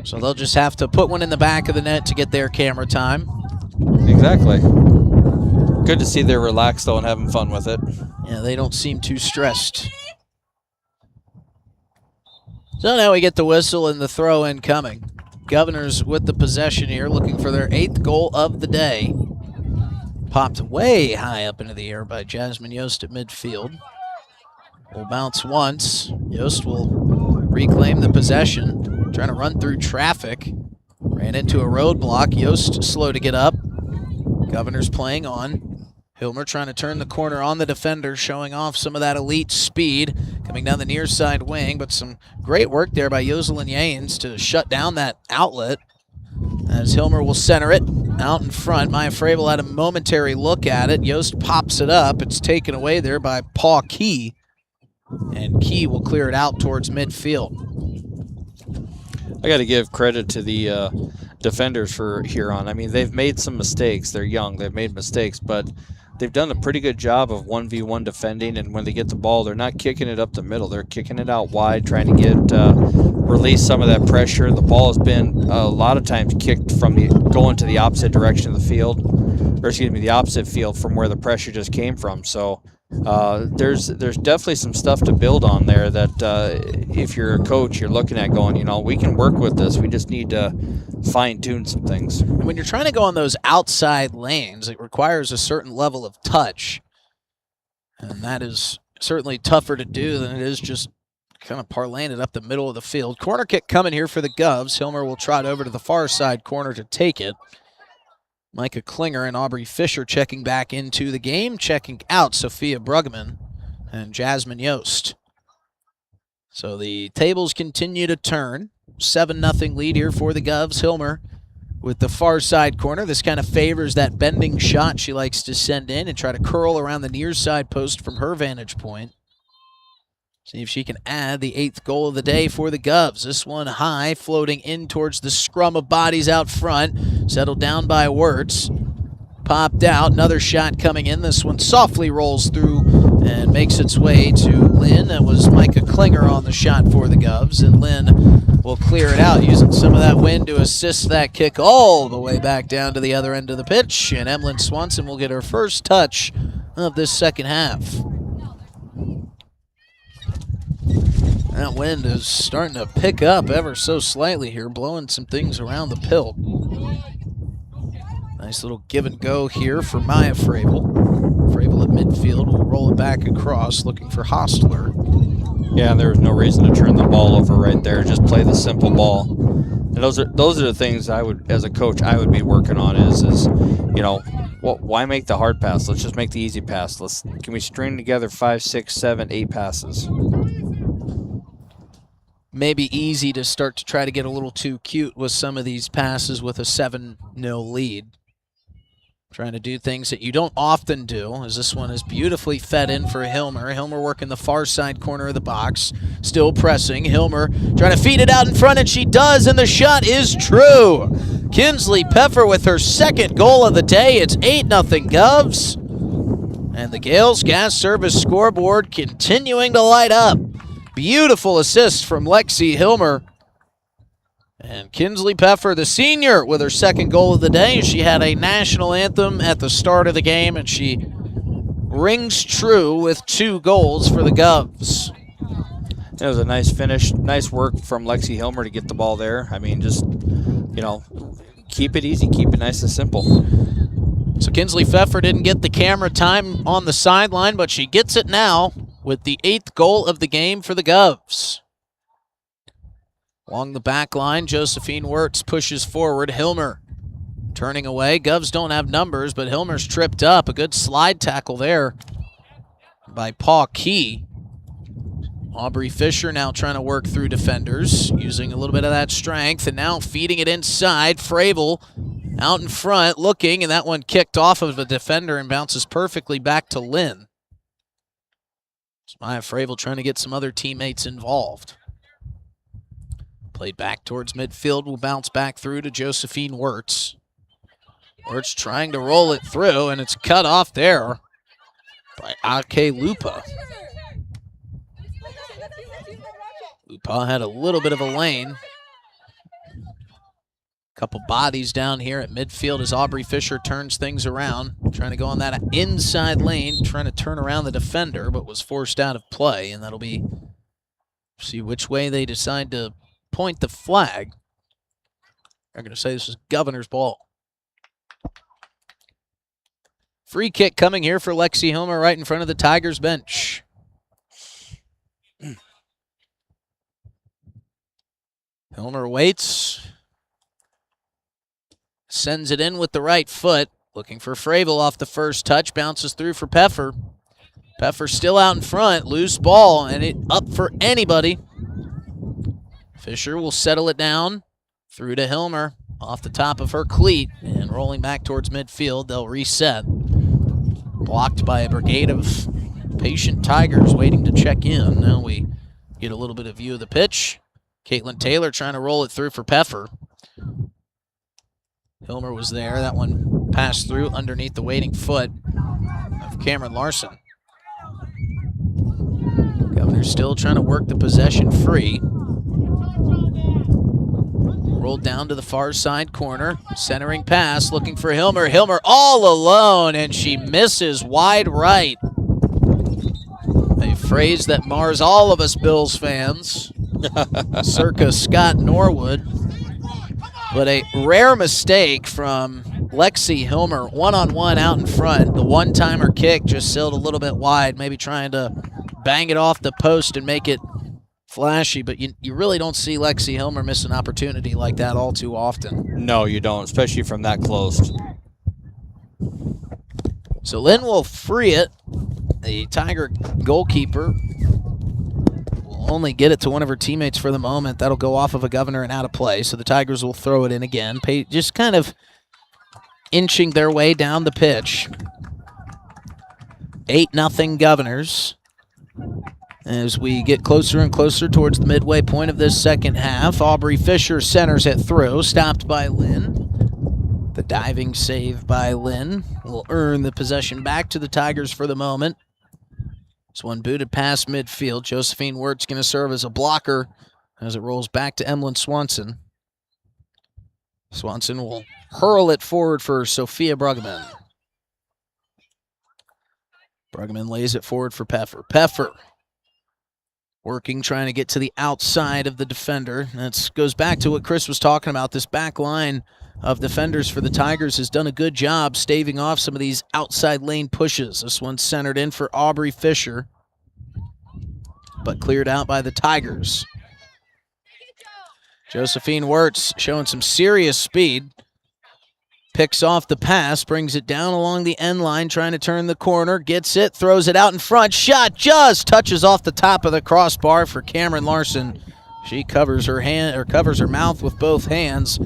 So they'll just have to put one in the back of the net to get their camera time. Exactly. Good to see they're relaxed, though, and having fun with it. Yeah, they don't seem too stressed. So now we get the whistle and the throw-in coming. Governors with the possession here, looking for their 8th goal of the day. Popped way high up into the air by Jasmine Yost at midfield. Will bounce once. Yost will reclaim the possession. Trying to run through traffic. Ran into a roadblock. Yost slow to get up. Governors playing on. Hilmer trying to turn the corner on the defender, showing off some of that elite speed. Coming down the near side wing, but some great work there by Jocelyn Yanes to shut down that outlet. As Hilmer will center it out in front. Maya Fravel had a momentary look at it. Yost pops it up. It's taken away there by Paul Key. And Key will clear it out towards midfield. I got to give credit to the defenders for Huron. I mean, they've made some mistakes. They're young. They've made mistakes, but they've done a pretty good job of 1v1 defending, and when they get the ball, they're not kicking it up the middle. They're kicking it out wide, trying to get release some of that pressure. The ball has been a lot of times kicked from going to the opposite direction of the field, or excuse me, the opposite field from where the pressure just came from. So there's definitely some stuff to build on there that if you're a coach, you're looking at going, we can work with this. We just need to fine-tune some things. When you're trying to go on those outside lanes, it requires a certain level of touch. And that is certainly tougher to do than it is just kind of parlaying it up the middle of the field. Corner kick coming here for the Govs. Hilmer will trot over to the far side corner to take it. Micah Klinger and Aubrey Fisher checking back into the game, checking out Sophia Bruggeman and Jasmine Yost. So the tables continue to turn. 7-0 lead here for the Govs. Hilmer with the far side corner. This kind of favors that bending shot she likes to send in and try to curl around the near side post from her vantage point. See if she can add the 8th goal of the day for the Govs. This one high, floating in towards the scrum of bodies out front. Settled down by Wirtz. Popped out. Another shot coming in. This one softly rolls through and makes its way to Lynn. That was Micah Klinger on the shot for the Govs. And Lynn will clear it out, using some of that wind to assist that kick all the way back down to the other end of the pitch. And Emlyn Swanson will get her first touch of this second half. That wind is starting to pick up ever so slightly here, blowing some things around the pilk. Nice little give and go here for Maya Fravel. Fravel at midfield will roll it back across, looking for Hostler. Yeah, there was no reason to turn the ball over right there. Just play the simple ball. And those are the things I would, as a coach, I would be working on is why make the hard pass? Let's just make the easy pass. Can we string together 5, 6, 7, 8 passes? Maybe easy to start to try to get a little too cute with some of these passes with a 7-0 lead. Trying to do things that you don't often do, as this one is beautifully fed in for Hilmer. Hilmer working the far side corner of the box, still pressing. Hilmer trying to feed it out in front, and she does, and the shot is true. Kinsley Peffer with her second goal of the day. It's 8-0 Govs. And the Gales Gas Service scoreboard continuing to light up. Beautiful assist from Lexi Hilmer. And Kinsley Peffer, the senior, with her second goal of the day. She had a national anthem at the start of the game, and she rings true with 2 goals for the Govs. It was a nice finish. Nice work from Lexi Hilmer to get the ball there. I mean, just, keep it easy. Keep it nice and simple. So Kinsley Pfeffer didn't get the camera time on the sideline, but she gets it now with the 8th goal of the game for the Govs. Along the back line, Josephine Wirtz pushes forward. Hilmer turning away. Govs don't have numbers, but Hilmer's tripped up. A good slide tackle there by Paul Key. Aubrey Fisher now trying to work through defenders, using a little bit of that strength, and now feeding it inside. Fravel out in front, looking, and that one kicked off of a defender and bounces perfectly back to Lynn. Maya Fravel trying to get some other teammates involved. Played back towards midfield, will bounce back through to Josephine Wirtz. Wirtz trying to roll it through, and it's cut off there by Ake Lupa. Lupa had a little bit of a lane. Couple bodies down here at midfield as Aubrey Fisher turns things around. Trying to go on that inside lane, trying to turn around the defender, but was forced out of play, and that'll be, see which way they decide to point the flag. They're going to say this is Governor's ball. Free kick coming here for Lexi Hilmer right in front of the Tigers bench. Hilmer waits. Sends it in with the right foot. Looking for Fravel off the first touch. Bounces through for Peffer. Peffer still out in front. Loose ball, and it up for anybody. Fisher will settle it down. Through to Hilmer. Off the top of her cleat. And rolling back towards midfield. They'll reset. Blocked by a brigade of patient Tigers waiting to check in. Now we get a little bit of view of the pitch. Caitlin Taylor trying to roll it through for Peffer. Hilmer was there. That one passed through underneath the waiting foot of Cameron Larson. Governor still trying to work the possession free. Rolled down to the far side corner. Centering pass, looking for Hilmer. Hilmer all alone, and she misses wide right. A phrase that mars all of us Bills fans. Circa Scott Norwood. But a rare mistake from Lexi Hilmer. One-on-one out in front. The one-timer kick just sailed a little bit wide, maybe trying to bang it off the post and make it flashy. But you really don't see Lexi Hilmer miss an opportunity like that all too often. No, you don't, especially from that close. So Lynn will free it. The Tiger goalkeeper will only get it to one of her teammates for the moment. That'll go off of a Governor and out of play. So the Tigers will throw it in again. Just kind of inching their way down the pitch. 8-0 Governors. As we get closer and closer towards the midway point of this second half, Aubrey Fisher centers it through, stopped by Lynn. The diving save by Lynn will earn the possession back to the Tigers for the moment. This one booted past midfield. Josephine Wirtz going to serve as a blocker as it rolls back to Emlyn Swanson. Swanson will hurl it forward for Sophia Bruggeman. Bruggeman lays it forward for Peffer. Peffer working, trying to get to the outside of the defender. That goes back to what Chris was talking about. This back line of defenders for the Tigers has done a good job staving off some of these outside lane pushes. This one's centered in for Aubrey Fisher, but cleared out by the Tigers. Josephine Wirtz showing some serious speed. Picks off the pass, brings it down along the end line, trying to turn the corner, gets it, throws it out in front. Shot just touches off the top of the crossbar for Cameron Larson. She covers her mouth with both hands.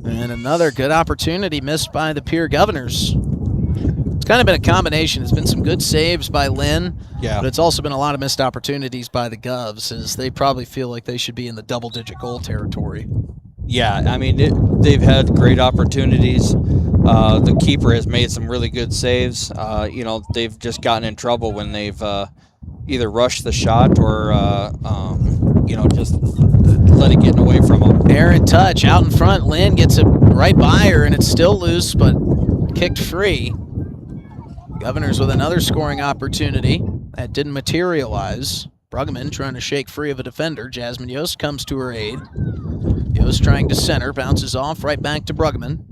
And another good opportunity missed by the Pierre Governors. It's kind of been a combination. It's been some good saves by Lynn, but it's also been a lot of missed opportunities by the Govs, as they probably feel like they should be in the double-digit goal territory. Yeah, I mean, they've had great opportunities. The keeper has made some really good saves. They've just gotten in trouble when they've either rushed the shot or, just let it get away from them. Aaron touch out in front. Lynn gets it right by her, and it's still loose, but kicked free. Governors with another scoring opportunity that didn't materialize. Bruggeman trying to shake free of a defender. Jasmine Yost comes to her aid. Yost trying to center, bounces off, right back to Bruggeman.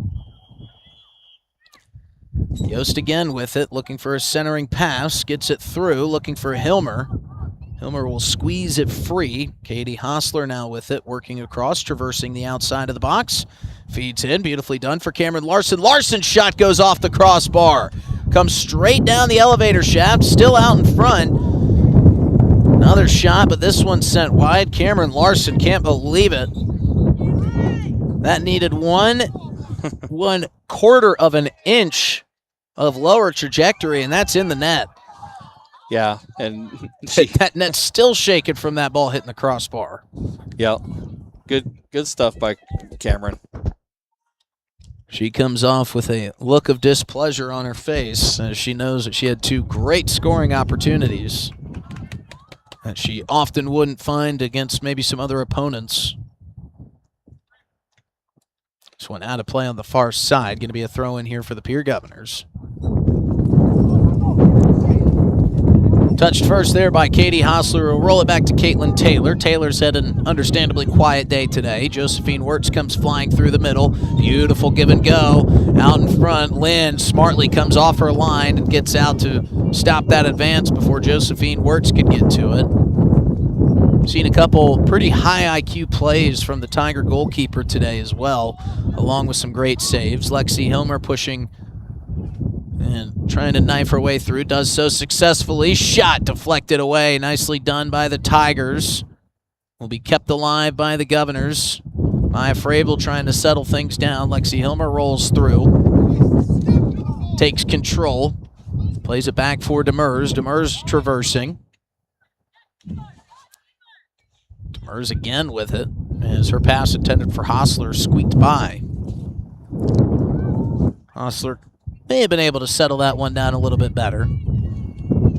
Yost again with it, looking for a centering pass, gets it through, looking for Hilmer. Hilmer will squeeze it free. Katie Hostler now with it, working across, traversing the outside of the box. Feeds in, beautifully done for Cameron Larson. Larson's shot goes off the crossbar. Comes straight down the elevator shaft, still out in front. Another shot, but this one sent wide. Cameron Larson can't believe it. That needed 1/4 of an inch of lower trajectory, and that's in the net. Yeah, and that net's still shaking from that ball hitting the crossbar. Yeah, good stuff by Cameron. She comes off with a look of displeasure on her face as she knows that she had two great scoring opportunities that she often wouldn't find against maybe some other opponents. This one out of play on the far side. Going to be a throw in here for the Pierre Governors. Touched first there by Katie Hostler. Will roll it back to Caitlin Taylor. Taylor's had an understandably quiet day today. Josephine Wirtz comes flying through the middle. Beautiful give and go. Out in front, Lynn smartly comes off her line and gets out to stop that advance before Josephine Wirtz could get to it. Seen a couple pretty high IQ plays from the Tiger goalkeeper today as well, along with some great saves. Lexi Hilmer pushing and trying to knife her way through, does so successfully. Shot deflected away, nicely done by the Tigers. Will be kept alive by the Governors. Maya Frabel trying to settle things down. Lexi Hilmer rolls through, takes control, plays it back for Demers. Demers traversing. Demers again with it, as her pass intended for Hostler squeaked by. Hostler may have been able to settle that one down a little bit better.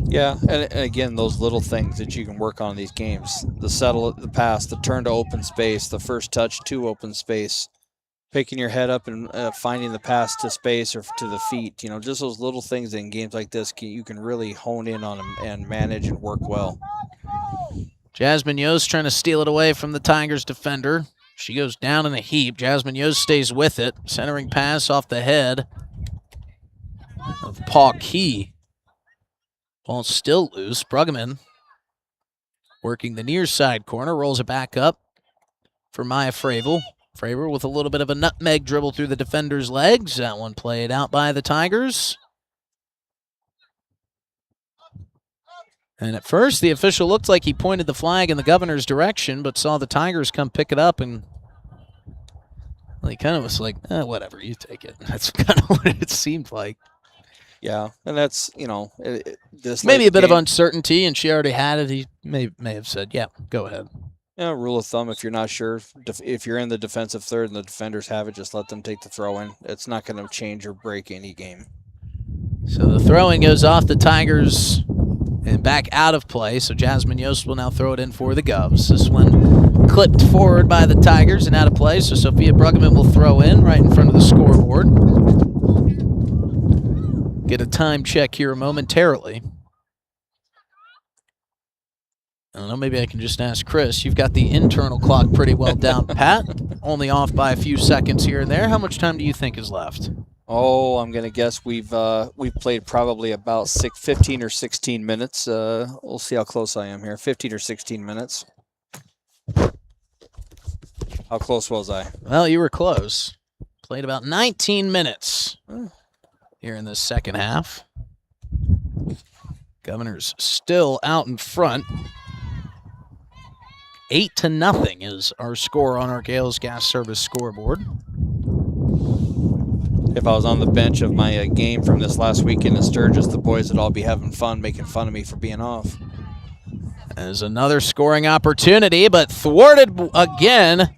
Yeah, and again, those little things that you can work on in these games. The settle, the pass, the turn to open space, the first touch to open space, picking your head up and finding the pass to space or to the feet. You know, just those little things in games like this, you can really hone in on them and manage and work well. Jasmine Yost trying to steal it away from the Tigers defender. She goes down in a heap. Jasmine Yost stays with it. Centering pass off the head of Paul Key. Ball still loose. Bruggeman working the near side corner. Rolls it back up for Maya Frabel. Frabel with a little bit of a nutmeg dribble through the defender's legs. That one played out by the Tigers. And at first, the official looked like he pointed the flag in the Governor's direction, but saw the Tigers come pick it up, and he kind of was like, whatever, you take it. That's kind of what it seemed like. Yeah, and that's, this maybe a bit of uncertainty, and she already had it. He may have said, yeah, go ahead. Yeah, rule of thumb, if you're not sure, if you're in the defensive third and the defenders have it, just let them take the throw in. It's not going to change or break any game. So the throw-in goes off the Tigers and back out of play, so Jasmine Yost will now throw it in for the Govs. This one clipped forward by the Tigers and out of play, so Sophia Bruggeman will throw in right in front of the scoreboard. Get a time check here momentarily. I don't know, maybe I can just ask Chris. You've got the internal clock pretty well down pat, only off by a few seconds here and there. How much time do you think is left? Oh, I'm going to guess we've played probably about 15 or 16 minutes. We'll see how close I am here. 15 or 16 minutes. How close was I? Well, you were close. Played about 19 minutes here in the second half. Governors still out in front. 8-0 is our score on our Gales Gas Service scoreboard. If I was on the bench of my game from this last weekend in Sturgis, the boys would all be having fun, making fun of me for being off. There's another scoring opportunity, but thwarted again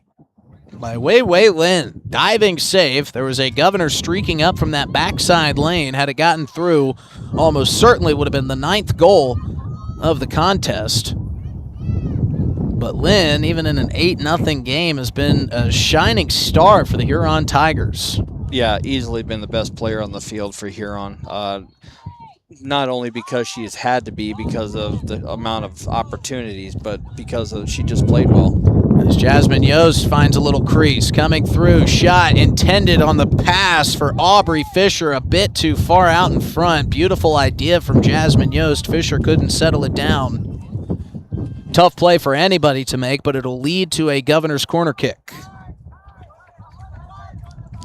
by Wei Lin. Diving save. There was a Governor streaking up from that backside lane. Had it gotten through, almost certainly would have been the 9th goal of the contest. But Lin, even in an 8-0 game, has been a shining star for the Huron Tigers. Yeah, easily been the best player on the field for Huron. Not only because she has had to be because of the amount of opportunities, but because she just played well. As Jasmine Yost finds a little crease coming through, shot intended on the pass for Aubrey Fisher, a bit too far out in front. Beautiful idea from Jasmine Yost. Fisher couldn't settle it down. Tough play for anybody to make, but it'll lead to a Governor's corner kick.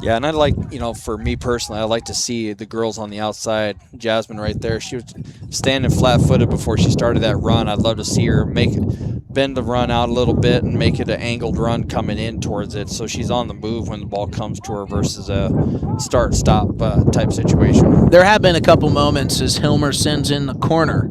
Yeah, and I like, for me personally, I like to see the girls on the outside. Jasmine right there, she was standing flat-footed before she started that run. I'd love to see her bend the run out a little bit and make it an angled run coming in towards it, so she's on the move when the ball comes to her versus a start-stop type situation. There have been a couple moments as Hilmer sends in the corner.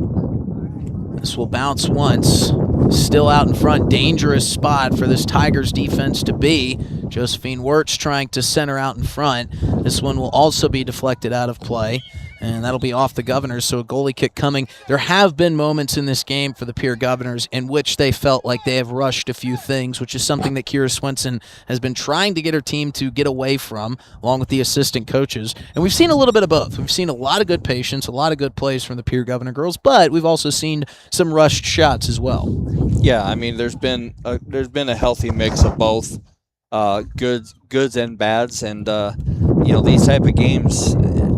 This will bounce once. Still out in front. Dangerous spot for this Tigers defense to be. Josephine Wirtz trying to center out in front. This one will also be deflected out of play, and that'll be off the Governors, so a goalie kick coming. There have been moments in this game for the Pierre Governors in which they felt like they have rushed a few things, which is something that Kira Swenson has been trying to get her team to get away from, along with the assistant coaches. And we've seen a little bit of both. We've seen a lot of good patience, a lot of good plays from the Pierre Governor girls, but we've also seen some rushed shots as well. Yeah, I mean, there's been a healthy mix of both. Goods and bads, and these type of games,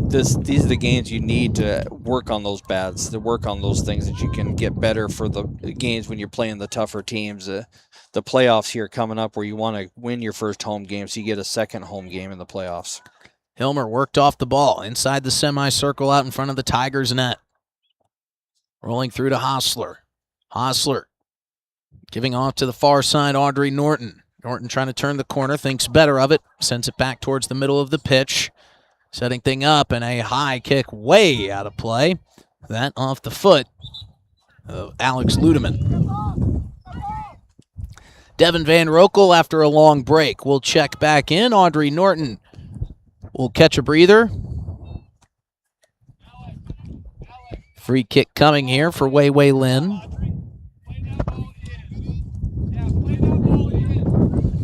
these are the games you need to work on those bads, to work on those things that you can get better for the games when you're playing the tougher teams. The playoffs here coming up where you want to win your first home game so you get a second home game in the playoffs. Hilmer worked off the ball inside the semicircle out in front of the Tigers net. Rolling through to Hostler. Hostler giving off to the far side, Audrey Norton. Norton trying to turn the corner, thinks better of it, sends it back towards the middle of the pitch. Setting thing up, and a high kick way out of play. That off the foot of Alex Ludeman. Devin Van Rokel, after a long break, will check back in. Audrey Norton will catch a breather. Free kick coming here for Wei Lin.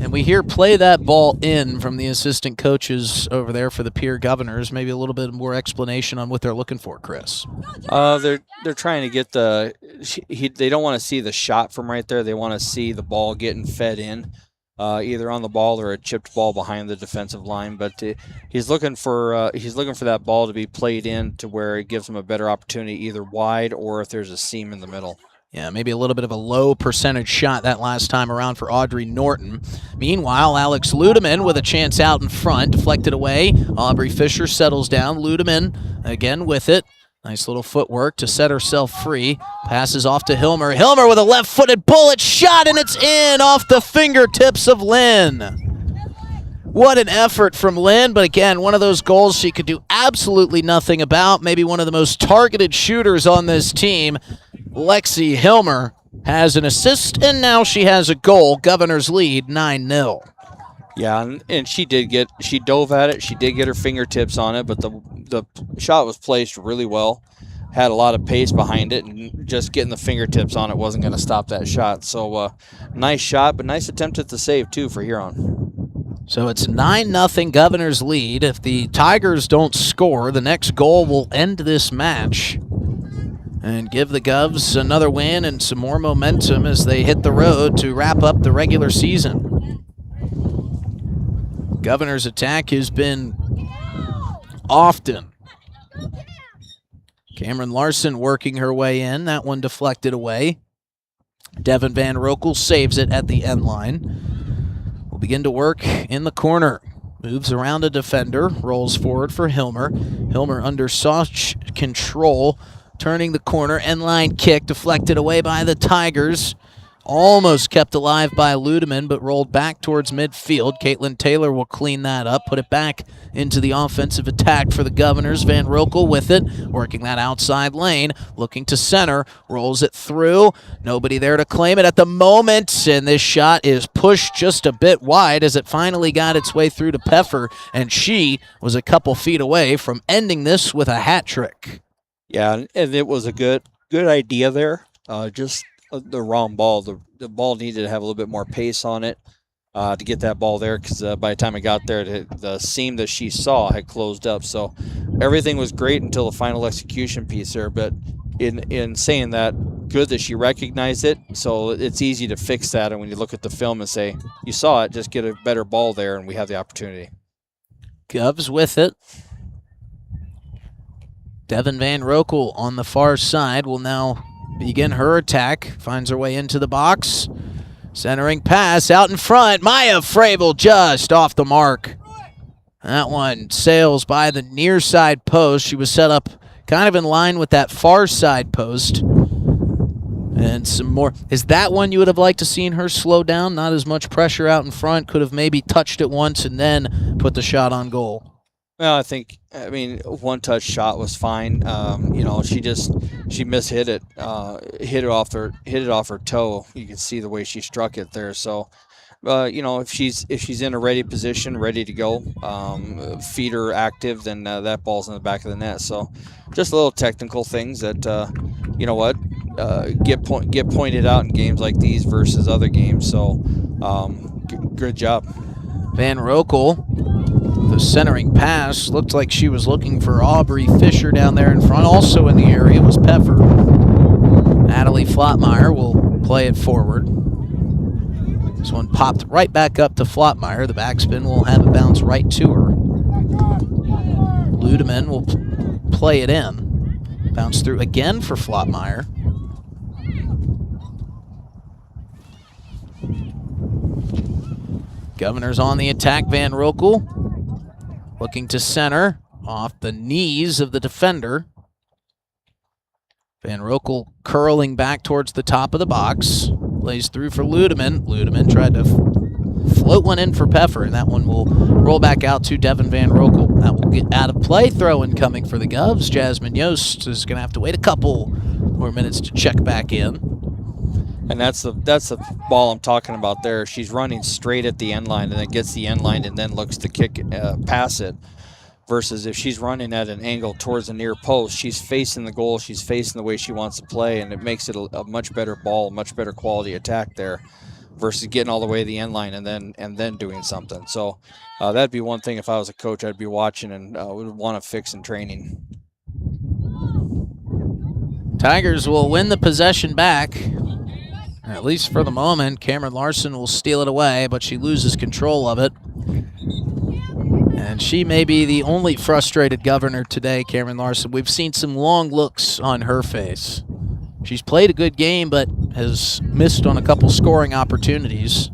And we hear play that ball in from the assistant coaches over there for the Pierre Governors. Maybe a little bit more explanation on what they're looking for, Chris. They're trying to get they don't want to see the shot from right there. They want to see the ball getting fed in, either on the ball or a chipped ball behind the defensive line. But he's looking for that ball to be played in to where it gives him a better opportunity, either wide or if there's a seam in the middle. Yeah, maybe a little bit of a low percentage shot that last time around for Audrey Norton. Meanwhile, Alex Ludeman with a chance out in front, deflected away. Aubrey Fisher settles down. Ludeman again with it. Nice little footwork to set herself free. Passes off to Hilmer. Hilmer with a left-footed bullet shot, and it's in off the fingertips of Lynn. What an effort from Lynn, but again, one of those goals she could do absolutely nothing about. Maybe one of the most targeted shooters on this team. Lexi Hilmer has an assist, and now she has a goal. Governors lead 9-0. Yeah, and she dove at it. She did get her fingertips on it, but the shot was placed really well. Had a lot of pace behind it, and just getting the fingertips on it wasn't going to stop that shot. So, nice shot, but nice attempt at the save, too, for Huron. So it's 9-0 Governors lead. If the Tigers don't score, the next goal will end this match and give the Govs another win and some more momentum as they hit the road to wrap up the regular season. Governors' attack has been often. Cameron Larson working her way in. That one deflected away. Devin Van Rokel saves it at the end line. Will begin to work in the corner. Moves around a defender, rolls forward for Hilmer. Hilmer under Soch control, turning the corner, end line kick, deflected away by the Tigers. Almost kept alive by Ludeman, but rolled back towards midfield. Caitlin Taylor will clean that up, put it back into the offensive attack for the Governors. Van Rokel with it, working that outside lane, looking to center, rolls it through. Nobody there to claim it at the moment, and this shot is pushed just a bit wide as it finally got its way through to Peffer, and she was a couple feet away from ending this with a hat trick. Yeah, and it was a good idea there. Just the wrong ball. The ball needed to have a little bit more pace on it to get that ball there, because by the time it got there, the seam that she saw had closed up. So everything was great until the final execution piece there. But in saying that, good that she recognized it. So it's easy to fix that. And when you look at the film and say, you saw it, just get a better ball there, and we have the opportunity. Govs with it. Devin Van Rokel on the far side will now begin her attack. Finds her way into the box. Centering pass out in front. Maya Fravel just off the mark. That one sails by the near side post. She was set up kind of in line with that far side post. And some more. Is that one you would have liked to seen her slow down? Not as much pressure out in front. Could have maybe touched it once and then put the shot on goal. Well, I mean, one-touch shot was fine. She mishit it, hit it off her toe. You can see the way she struck it there. So, if she's in a ready position, ready to go, feet are active, then that ball's in the back of the net. So, just little technical things that get pointed out in games like these versus other games. So, good job, Van Rokel. The centering pass looked like she was looking for Aubrey Fisher down there in front. Also in the area was Peffer. Natalie Flotmeyer will play it forward. This one popped right back up to Flotmeyer. The backspin will have it bounce right to her. Ludeman will play it in. Bounce through again for Flotmeyer. Governors on the attack. Van Rokel looking to center off the knees of the defender. Van Rokel curling back towards the top of the box. Plays through for Ludeman. Ludeman tried to float one in for Peffer, and that one will roll back out to Devin Van Rokel. That will get out of play. Throw-in coming for the Govs. Jasmine Yost is going to have to wait a couple more minutes to check back in. And that's the ball I'm talking about there. She's running straight at the end line and then gets the end line and then looks to kick pass it. Versus if she's running at an angle towards the near post, she's facing the goal, she's facing the way she wants to play, and it makes it a much better ball, much better quality attack there. Versus getting all the way to the end line and then doing something. So that'd be one thing if I was a coach I'd be watching and would want to fix in training. Tigers will win the possession back. At least for the moment. Cameron Larson will steal it away, but she loses control of it. And she may be the only frustrated Governor today, Cameron Larson. We've seen some long looks on her face. She's played a good game, but has missed on a couple scoring opportunities.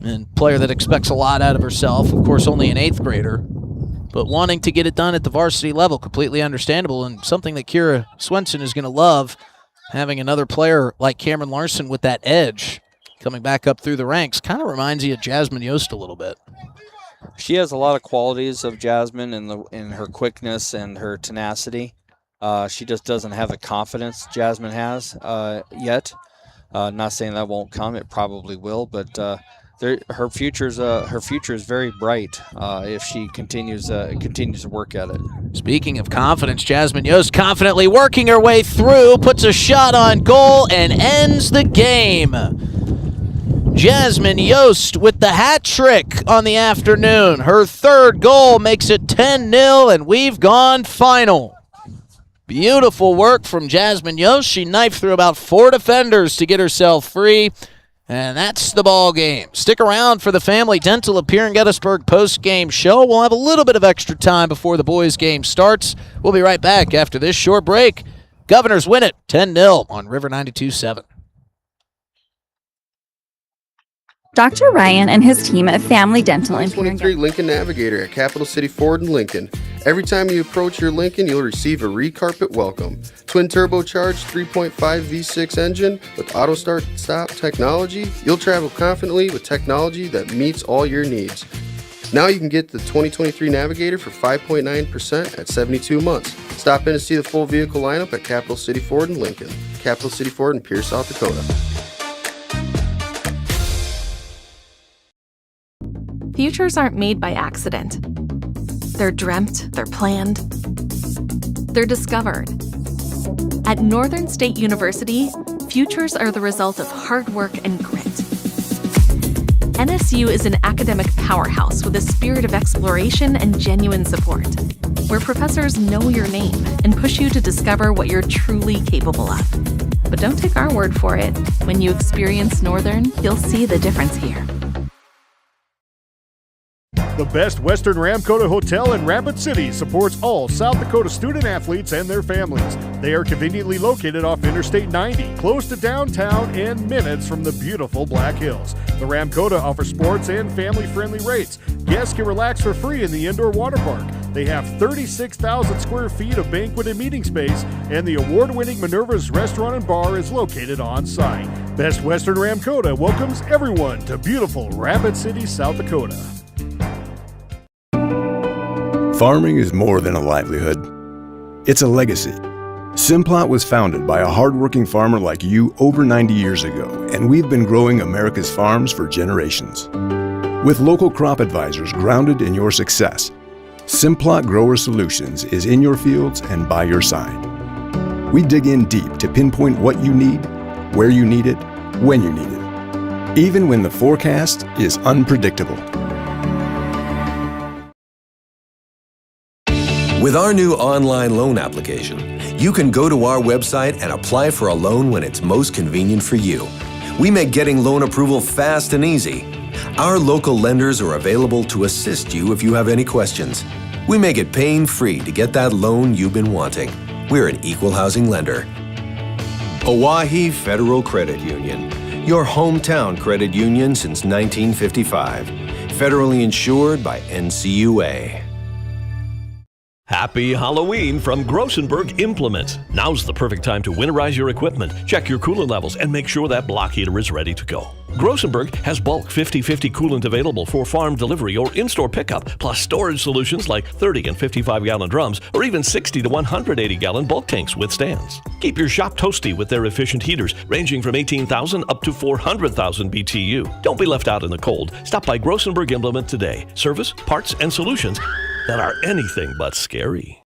And player that expects a lot out of herself, of course only an 8th grader, but wanting to get it done at the varsity level, completely understandable, and something that Kira Swenson is going to love. Having another player like Cameron Larson with that edge coming back up through the ranks kind of reminds you of Jasmine Yost a little bit. She has a lot of qualities of Jasmine in her quickness and her tenacity. She just doesn't have the confidence Jasmine has yet. Not saying that won't come; it probably will. But her future is very bright if she continues to work at it. Speaking of confidence, Jasmine Yost confidently working her way through, puts a shot on goal, and ends the game. Jasmine Yost with the hat trick on the afternoon. Her 3rd goal makes it 10-0, and we've gone final. Beautiful work from Jasmine Yost. She knifed through about 4 defenders to get herself free. And that's the ball game. Stick around for the Family Dental of Pierre and Gettysburg post-game show. We'll have a little bit of extra time before the boys' game starts. We'll be right back after this short break. Governors win it 10-0 on River 92.7. Dr. Ryan and his team at Family Dental in Pierre. 2023 Lincoln Navigator at Capital City Ford in Lincoln. Every time you approach your Lincoln, you'll receive a re-carpet welcome. Twin turbocharged 3.5 V6 engine with auto start stop technology. You'll travel confidently with technology that meets all your needs. Now you can get the 2023 Navigator for 5.9% at 72 months. Stop in to see the full vehicle lineup at Capital City Ford in Lincoln. Capital City Ford in Pierre, South Dakota. Futures aren't made by accident. They're dreamt, they're planned, they're discovered. At Northern State University, futures are the result of hard work and grit. NSU is an academic powerhouse with a spirit of exploration and genuine support, where professors know your name and push you to discover what you're truly capable of. But don't take our word for it. When you experience Northern, you'll see the difference here. The Best Western Ramkota Hotel in Rapid City supports all South Dakota student athletes and their families. They are conveniently located off Interstate 90, close to downtown and minutes from the beautiful Black Hills. The Ramkota offers sports and family-friendly rates. Guests can relax for free in the indoor water park. They have 36,000 square feet of banquet and meeting space, and the award-winning Minerva's Restaurant and Bar is located on site. Best Western Ramkota welcomes everyone to beautiful Rapid City, South Dakota. Farming is more than a livelihood. It's a legacy. Simplot was founded by a hardworking farmer like you over 90 years ago, and we've been growing America's farms for generations. With local crop advisors grounded in your success, Simplot Grower Solutions is in your fields and by your side. We dig in deep to pinpoint what you need, where you need it, when you need it, even when the forecast is unpredictable. With our new online loan application, you can go to our website and apply for a loan when it's most convenient for you. We make getting loan approval fast and easy. Our local lenders are available to assist you if you have any questions. We make it pain-free to get that loan you've been wanting. We're an equal housing lender. Oahe Federal Credit Union, your hometown credit union since 1955. Federally insured by NCUA. Happy Halloween from Grossenberg Implement. Now's the perfect time to winterize your equipment, check your coolant levels, and make sure that block heater is ready to go. Grossenberg has bulk 50/50 coolant available for farm delivery or in-store pickup, plus storage solutions like 30 and 55-gallon drums, or even 60 to 180-gallon bulk tanks with stands. Keep your shop toasty with their efficient heaters, ranging from 18,000 up to 400,000 BTU. Don't be left out in the cold. Stop by Grossenberg Implement today. Service, parts, and solutions that are anything but scary.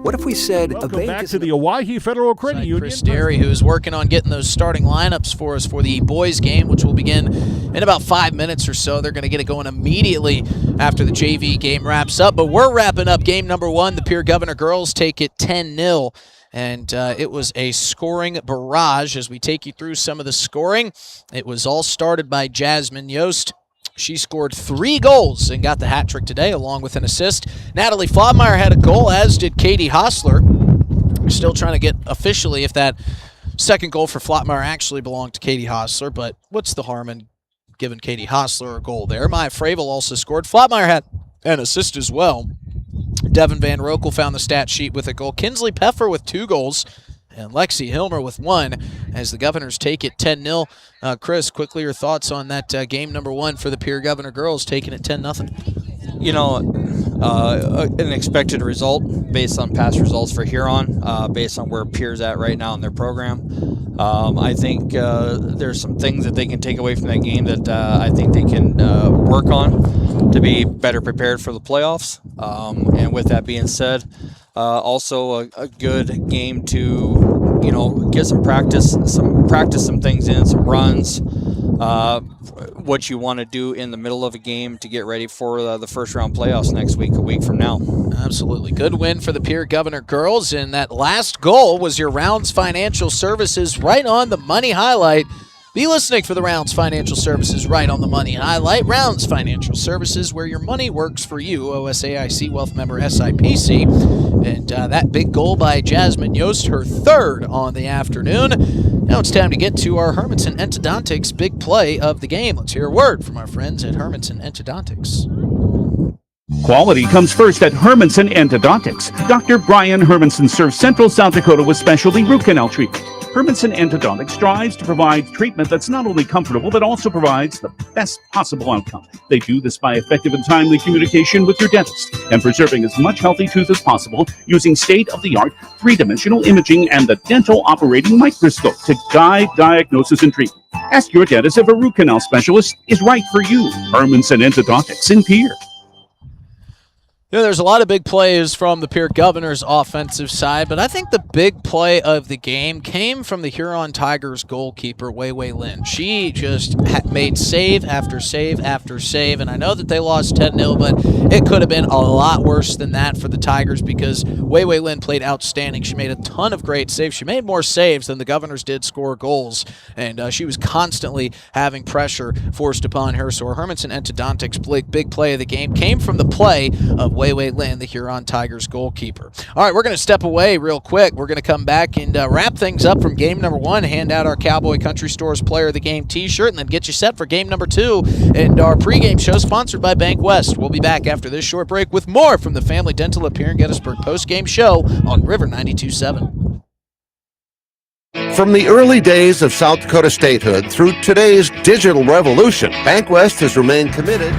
What if we said welcome back to the Oahe Federal Credit Union? Chris Derry, who's working on getting those starting lineups for us for the boys game, which will begin in about 5 minutes or so. They're going to get it going immediately after the JV game wraps up. But we're wrapping up game number one. The Pierre Governor girls take it 10-0. And it was a scoring barrage as we take you through some of the scoring. It was all started by Jasmine Yost. She scored 3 goals and got the hat trick today, along with an assist. Natalie Flodmeyer had a goal, as did Katie Hostler. We're still trying to get officially if that second goal for Flodmeyer actually belonged to Katie Hostler, but what's the harm in giving Katie Hostler a goal there? Maya Fravel also scored. Flodmeyer had an assist as well. Devin Van Rokel found the stat sheet with a goal. Kinsley Peffer with 2 goals. And Lexi Hilmer with 1 as the Governors take it 10-0. Chris, quickly your thoughts on that game number 1 for the Pierre Governor girls taking it 10-0. You know, an expected result based on past results for Huron, based on where Pierre's at right now in their program. I think there's some things that they can take away from that game that I think they can work on to be better prepared for the playoffs. And with that being said, also a good game to, you know, get some practice some things in, some runs, what you want to do in the middle of a game to get ready for the first round playoffs next week, a week from now. Absolutely. Good win for the Pierre Governor girls, and that last goal was your Rounds Financial Services right on the money highlight. Be listening for the Rounds Financial Services Right on the Money highlight. Rounds Financial Services, where your money works for you. OSAIC Wealth Member SIPC. And that big goal by Jasmine Yost, her third on the afternoon. Now it's time to get to our Hermanson Endodontics big play of the game. Let's hear a word from our friends at Hermanson Endodontics. Quality comes first at Hermanson Endodontics. Dr. Brian Hermanson serves Central South Dakota with specialty root canal treatment. Hermanson Endodontics strives to provide treatment that's not only comfortable, but also provides the best possible outcome. They do this by effective and timely communication with your dentist and preserving as much healthy tooth as possible using state-of-the-art three-dimensional imaging and the dental operating microscope to guide diagnosis and treatment. Ask your dentist if a root canal specialist is right for you. Hermanson Endodontics in Pierre. There's a lot of big plays from the Pierre Governors offensive side, but I think the big play of the game came from the Huron Tigers goalkeeper, Wei Wei Lin. She just made save after save after save, and I know that they lost 10-0, but it could have been a lot worse than that for the Tigers because Wei Wei Lin played outstanding. She made a ton of great saves. She made more saves than the Governors did score goals, and she was constantly having pressure forced upon her. So Hermanson Endodontics' big play of the game came from the play of Wei Wei Lin, the Huron Tigers goalkeeper. All right, we're going to step away real quick. We're going to come back and wrap things up from game number 1, hand out our Cowboy Country Stores Player of the Game t-shirt, and then get you set for game number 2 and our pregame show sponsored by Bank West. We'll be back after this short break with more from the Family Dental of Pierre and Gettysburg postgame show on River 92.7. From the early days of South Dakota statehood through today's digital revolution, Bank West has remained committed